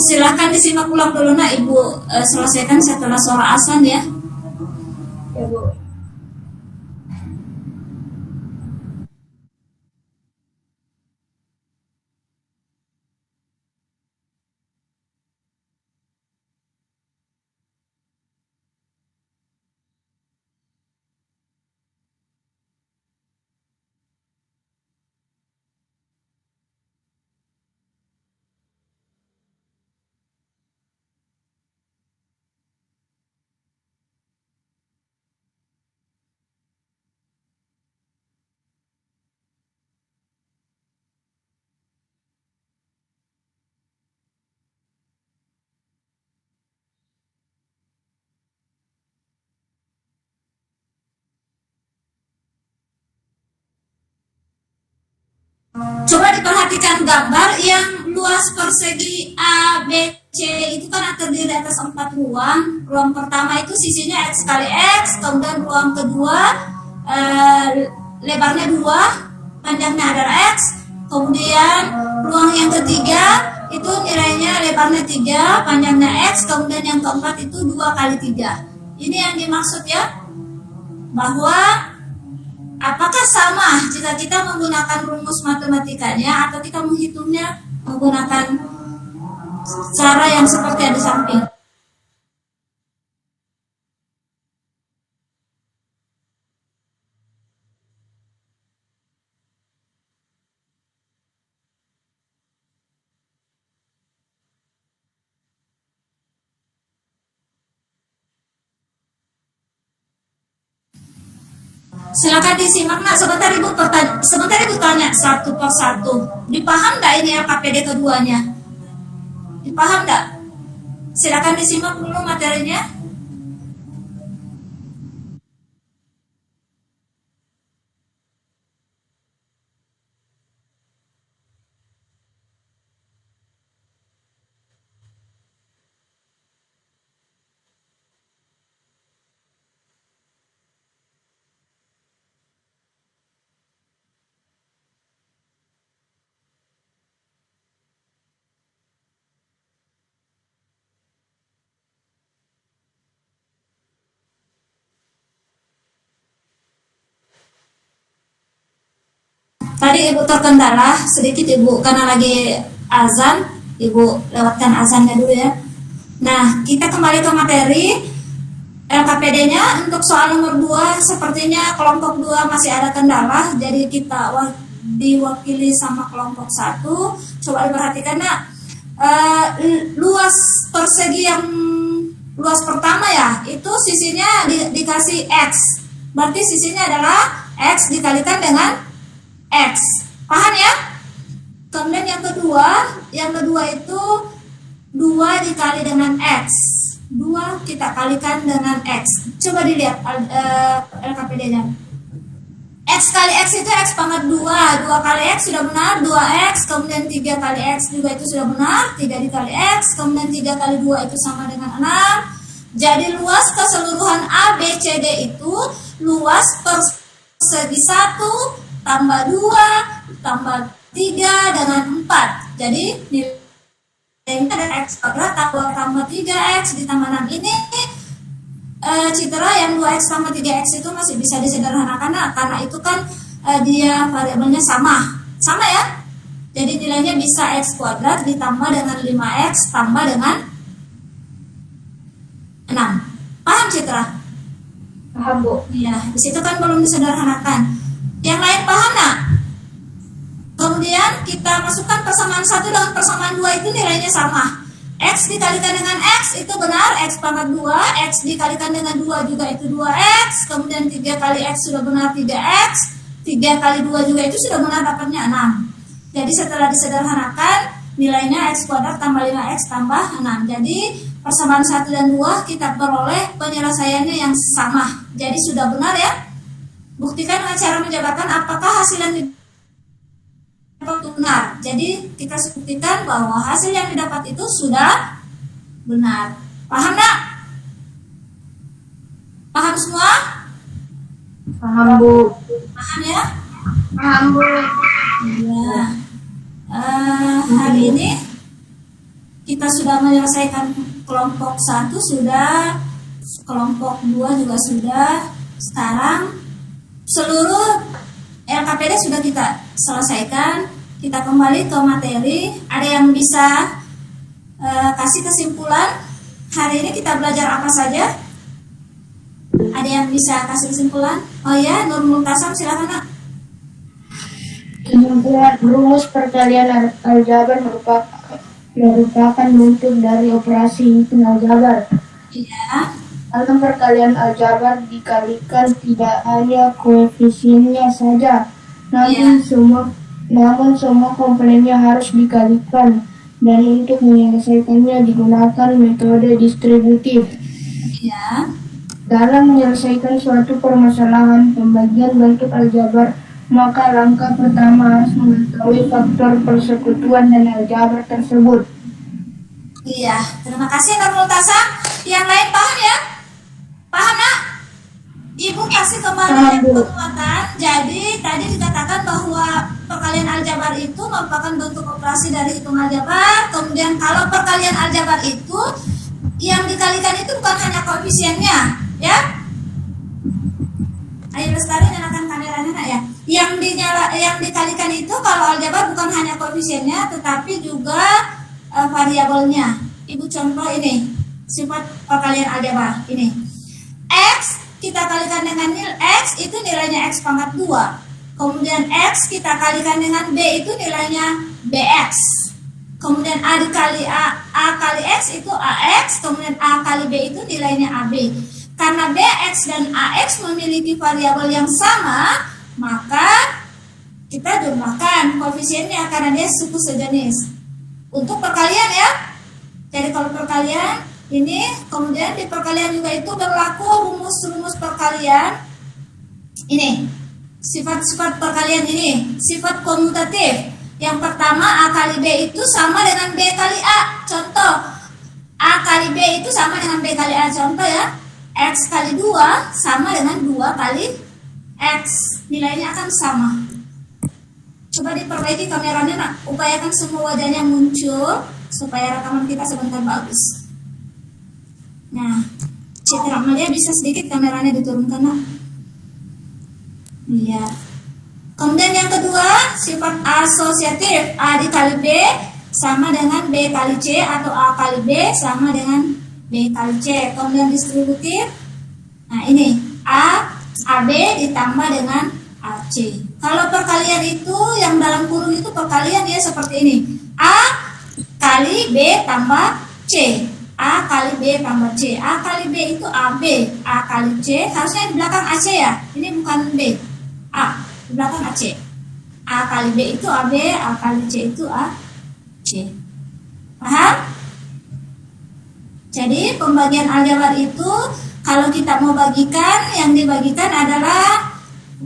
Silakan disimak ulang dulu nak Ibu, selesaikan setelah sholat azan ya. Ya Bu. Coba diperhatikan gambar yang luas persegi ABC itu kan terdiri atas 4 ruang. Ruang pertama itu sisinya X kali X, kemudian ruang kedua lebarnya 2, panjangnya adalah X. Kemudian ruang yang ketiga itu nilainya lebarnya 3, panjangnya X. Kemudian yang keempat itu 2 kali 3. Ini yang dimaksud ya, bahwa apakah sama jika kita menggunakan rumus matematikanya atau kita menghitungnya menggunakan cara yang seperti yang di samping. Silakan disimak nak, sebentar ibu tanya satu per satu. Dipaham nggak ini LKPD keduanya? Dipaham nggak? Silakan disimak dulu materinya. Tadi ibu terkendala sedikit ibu karena lagi azan, ibu lewatkan azannya dulu ya. Nah, kita kembali ke materi. LKPD-nya untuk soal nomor 2 sepertinya kelompok 2 masih ada kendala, jadi kita diwakili sama kelompok 1. Coba diperhatikan nak, luas persegi yang luas pertama ya, itu sisinya dikasih X, berarti sisinya adalah X dikalikan dengan X, paham ya? Kemudian yang kedua itu 2 dikali dengan X, 2 kita kalikan dengan X. Coba dilihat LKPD-nya. X kali X itu X pangkat 2 kali X sudah benar, 2X, kemudian 3 kali X juga itu sudah benar, 3 dikali X, kemudian 3 kali 2 itu sama dengan 6, Jadi luas keseluruhan A, B, C, D itu luas persegi 1 tambah 2 tambah 3 dengan 4. Jadi nilainya ada X kuadrat tambah 3X ditambah 6 ini Citra yang 2X tambah 3X itu masih bisa disederhanakan karena itu kan dia variabelnya sama ya. Jadi nilainya bisa X kuadrat ditambah dengan 5X tambah dengan 6. Paham Citra? Paham, Bu. Iya, di situ kan belum disederhanakan. Yang lain paham nak? Kemudian kita masukkan persamaan 1 dengan persamaan 2 itu nilainya sama. X dikalikan dengan X itu benar, X pangkat 2. X dikalikan dengan 2 juga itu 2X. Kemudian 3 kali X sudah benar 3X. 3 kali 2 juga itu sudah benar, dapatnya 6. Jadi setelah disederhanakan nilainya X kuadrat tambah 5X tambah 6. Jadi persamaan 1 dan 2 kita peroleh penyelesaiannya yang sama. Jadi sudah benar ya. Buktikan dengan cara menjabarkan apakah hasil yang benar. Jadi kita buktikan bahwa hasil yang didapat itu sudah benar. Paham nak? Paham semua? Paham, Bu. Paham ya? Paham, Bu. Ya. Hari ini kita sudah menyelesaikan kelompok 1 sudah, kelompok 2 juga sudah. Sekarang seluruh LKPD sudah kita selesaikan. Kita kembali ke materi. Ada yang bisa kasih kesimpulan? Hari ini kita belajar apa saja? Ada yang bisa kasih kesimpulan? Oh ya, Nur Multasam silakan nak. Kesimpulan, rumus perkalian aljabar merupakan bentuk dari operasi hitung aljabar. Iya. Dalam perkalian aljabar dikalikan tidak hanya koefisiennya saja, namun semua komponennya harus dikalikan, dan untuk menyelesaikannya digunakan metode distributif. Iya. Dalam menyelesaikan suatu permasalahan pembagian bentuk aljabar, maka langkah pertama harus mengetahui faktor persekutuan dan aljabar tersebut. Iya, terima kasih Nur Multasam. Yang lain paham ya? Paham nak? Ibu kasih kembali penguatan. Jadi tadi dikatakan bahwa perkalian aljabar itu merupakan bentuk operasi dari hitung aljabar. Kemudian kalau perkalian aljabar itu yang dikalikan itu bukan hanya koefisiennya, ya? Ayo Lestari nyalakan kameranya nak ya. Yang dikalikan itu kalau aljabar bukan hanya koefisiennya, tetapi juga variabelnya. Ibu contoh ini sifat perkalian aljabar ini. X kita kalikan dengan nilai X itu nilainya X pangkat 2. Kemudian X kita kalikan dengan B itu nilainya BX. Kemudian A dikali A kali X itu AX. Kemudian A kali B itu nilainya AB. Karena BX dan AX memiliki variabel yang sama, maka kita jumlahkan koefisiennya karena dia suku sejenis. Untuk perkalian ya. Jadi kalau perkalian ini, kemudian di perkalian juga itu berlaku rumus-rumus perkalian. Ini, sifat-sifat perkalian ini, sifat komutatif. Yang pertama, A kali B itu sama dengan B kali A. Contoh, A kali B itu sama dengan B kali A. Contoh ya, X kali 2 sama dengan 2 kali X. Nilainya akan sama. Coba diperbaiki kameranya nak. Upayakan semua wajahnya muncul supaya rekaman kita sebentar bagus. Nah, Citra Amalia bisa sedikit kameranya diturunkan nak. Iya. Kemudian yang kedua, sifat asosiatif. A dikali B sama dengan B kali C, atau A kali B sama dengan B kali C. Kemudian distributif. Nah ini A AB ditambah dengan AC. Kalau perkalian itu yang dalam kurung itu perkalian ya seperti ini. A kali B tambah C. A kali B tambah C. A kali B itu AB. A kali C harusnya di belakang AC ya. Ini bukan B. A di belakang AC. A kali B itu AB. A kali C itu AC. Paham? Jadi pembagian aljabar itu kalau kita mau bagikan, yang dibagikan adalah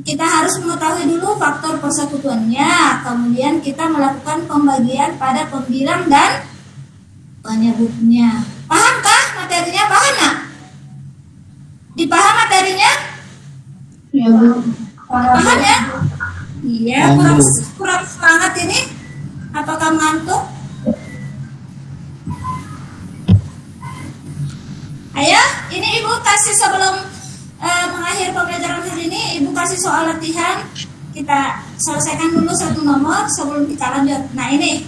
kita harus mengetahui dulu faktor persekutuannya. Kemudian kita melakukan pembagian pada pembilang dan penyebutnya. Pahamkah materinya? Paham nak? Dipaham materinya? Ya, Bu. Paham ya? Iya, kurang semangat ini. Apakah ngantuk? Ayo, ini Ibu kasih sebelum mengakhiri pembelajaran hari ini, Ibu kasih soal latihan. Kita selesaikan dulu satu nomor sebelum kita lanjut. Nah ini,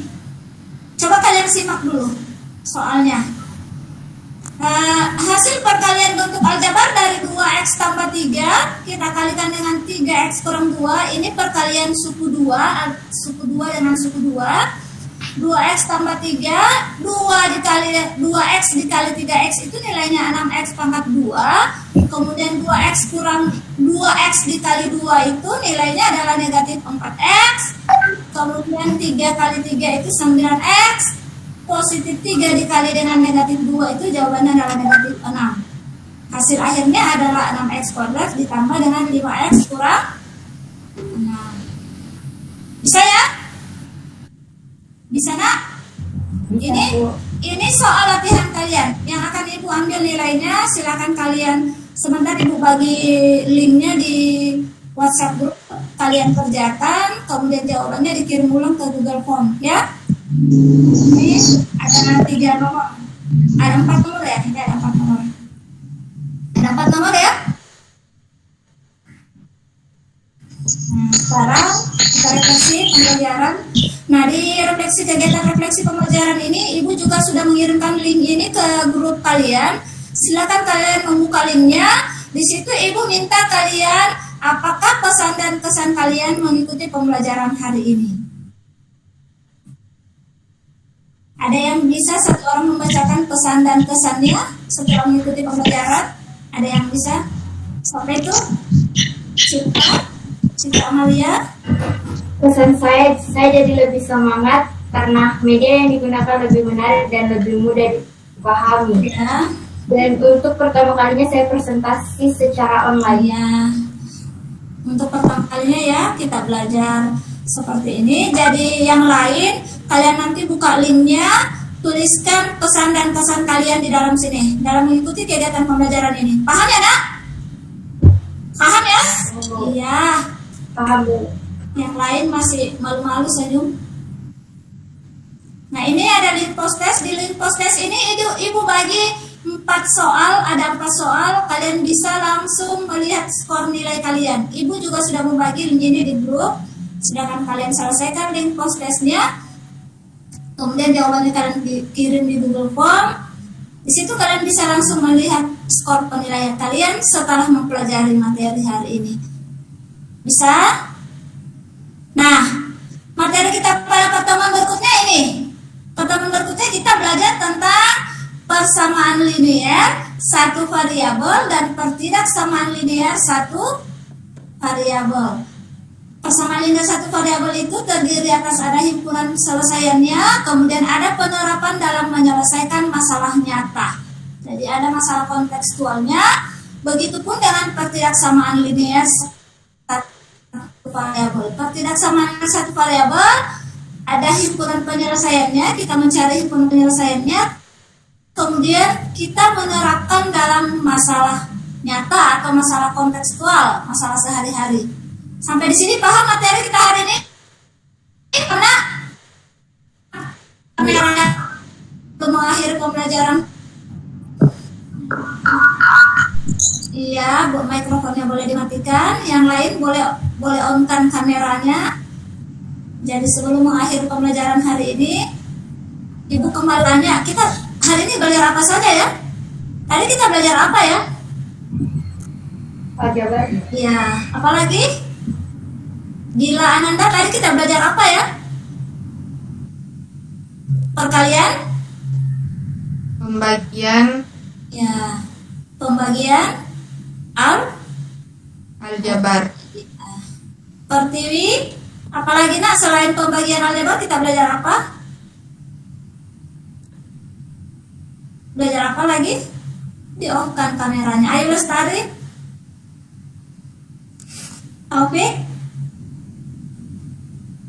coba kalian simak dulu soalnya. Hasil perkalian bentuk aljabar dari 2x tambah 3 kita kalikan dengan 3x kurang 2. Ini perkalian suku 2 dengan suku 2. 2x tambah 3, 2 dikali 2x dikali 3x itu nilainya 6x pangkat 2. Kemudian 2x kurang 2x dikali 2 itu nilainya adalah negatif 4x. Kemudian 3 kali 3 itu 9x. Positif 3 dikali dengan negatif 2 itu jawabannya adalah negatif 6. Hasil akhirnya adalah 6x kuadrat ditambah dengan 5x kurang 6. Bisa ya? Bisa nak? Ini soal latihan kalian. Yang akan Ibu ambil nilainya silakan kalian. Sebentar Ibu bagi linknya di WhatsApp grup. Kalian kerjakan, kemudian jawabannya dikirim ulang ke Google Form ya. Ini ada 3 nomor, ada 4 nomor ya, ini ada 4 nomor. Ada 4 nomor ya. Nah, sekarang kita refleksi pembelajaran. Nah, di refleksi kegiatan refleksi pembelajaran ini, Ibu juga sudah mengirimkan link ini ke grup kalian. Silakan kalian membuka linknya. Di situ Ibu minta kalian apakah pesan dan kesan kalian mengikuti pembelajaran hari ini. Ada yang bisa satu orang membacakan pesan dan kesannya setelah mengikuti pembelajaran? Ada yang bisa? Siapa itu? Cinta Amalia. Pesan saya jadi lebih semangat karena media yang digunakan lebih menarik dan lebih mudah dipahami. Ya. Dan untuk pertama kalinya saya presentasi secara online. Ya. Untuk pertama kalinya ya kita belajar seperti ini. Jadi yang lain kalian nanti buka linknya, tuliskan pesan dan kesan kalian di dalam sini dalam mengikuti kegiatan pembelajaran ini. Paham ya nak? Paham ya? Iya. Paham Bu. Yang lain masih malu-malu senyum. Nah ini ada link post-test. Di link post-test ini Ibu bagi 4 soal, ada 4 soal. Kalian bisa langsung melihat skor nilai kalian. Ibu juga sudah membagi link ini di grup. Sedangkan kalian selesaikan link post-testnya. Kemudian jawabannya kalian kirim di Google Form. Di situ kalian bisa langsung melihat skor penilaian kalian setelah mempelajari materi hari ini. Bisa? Nah, materi kita pada pertemuan berikutnya ini. Pertemuan berikutnya kita belajar tentang persamaan linear satu variabel dan pertidaksamaan linear satu variabel. Persamaan linear satu variabel itu terdiri atas ada himpunan selesaiannya, kemudian ada penerapan dalam menyelesaikan masalah nyata. Jadi ada masalah kontekstualnya. Begitupun dengan pertidaksamaan linear satu variabel. Pertidaksamaan satu variabel ada himpunan penyelesaiannya, kita mencari himpunan penyelesaiannya, kemudian kita menerapkan dalam masalah nyata atau masalah kontekstual, masalah sehari-hari. Sampai di sini paham materi kita hari ini? Karena belum mengakhiri pembelajaran. Iya, mikrofonnya boleh dimatikan. Yang lain boleh on-kan kameranya. Jadi sebelum mengakhiri pembelajaran hari ini, Ibu kembali tanya, kita hari ini belajar apa saja ya? Tadi kita belajar apa ya? Aljabar. Iya, apalagi? Gila Ananda, tadi kita belajar apa ya? Perkalian? Pembagian Ya, pembagian aljabar. Pertiwi. Apalagi nak selain pembagian aljabar kita belajar apa? Belajar apa lagi? Di-off-kan kameranya. Ayo Lestari. Taufik.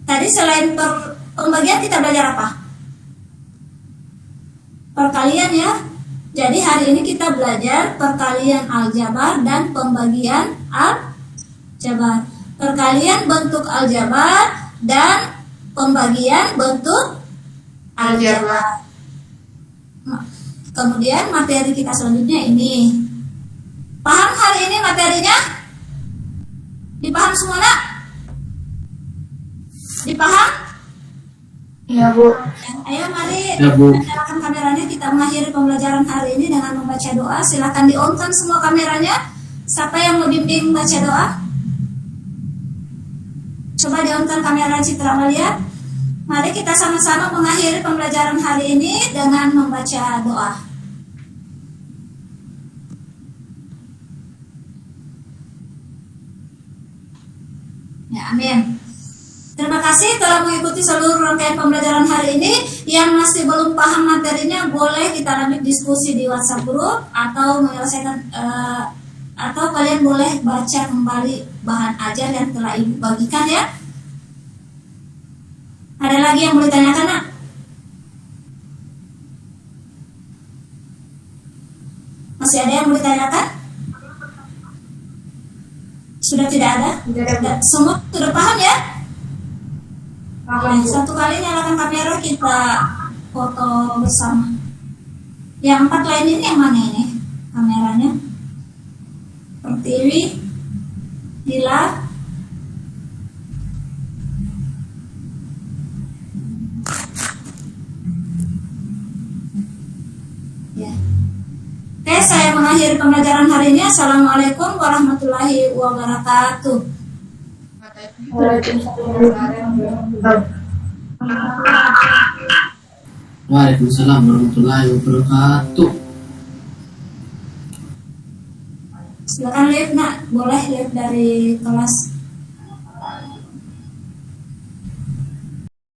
Tadi selain pembagian kita belajar apa? Perkalian ya. Jadi hari ini kita belajar perkalian aljabar dan pembagian aljabar. Perkalian bentuk aljabar dan pembagian bentuk aljabar. Kemudian materi kita selanjutnya ini. Paham hari ini materinya? Dipaham semua nak? Dipaham? Iya, Bu. Ayo mari Ya, Bu. nyalakan kameranya, kita mengakhiri pembelajaran hari ini dengan membaca doa. Silakan di-on-kan semua kameranya. Siapa yang membimbing baca doa? Coba di-on-kan kamera Citra Malia. Mari kita sama-sama mengakhiri pembelajaran hari ini dengan membaca doa. Ya, amin. Terima kasih telah mengikuti seluruh rangkaian pembelajaran hari ini. Yang masih belum paham materinya, boleh kita lanjut diskusi di WhatsApp group atau menyelesaikan atau kalian boleh baca kembali bahan ajar yang telah Ibu bagikan ya. Ada lagi yang boleh tanyakan nak? Masih ada yang boleh tanyakan? Sudah tidak ada? Semua sudah paham ya? Nah, satu kali nyalakan kamera, kita foto bersama. Yang 4 lain ini yang mana ini kameranya? Pertiwi, Hila, ya. Oke, saya mengakhiri pembelajaran hari ini. Assalamualaikum warahmatullahi wabarakatuh. Waalaikumsalam warahmatullahi wabarakatuh. Silakan live nak, boleh live dari kelas.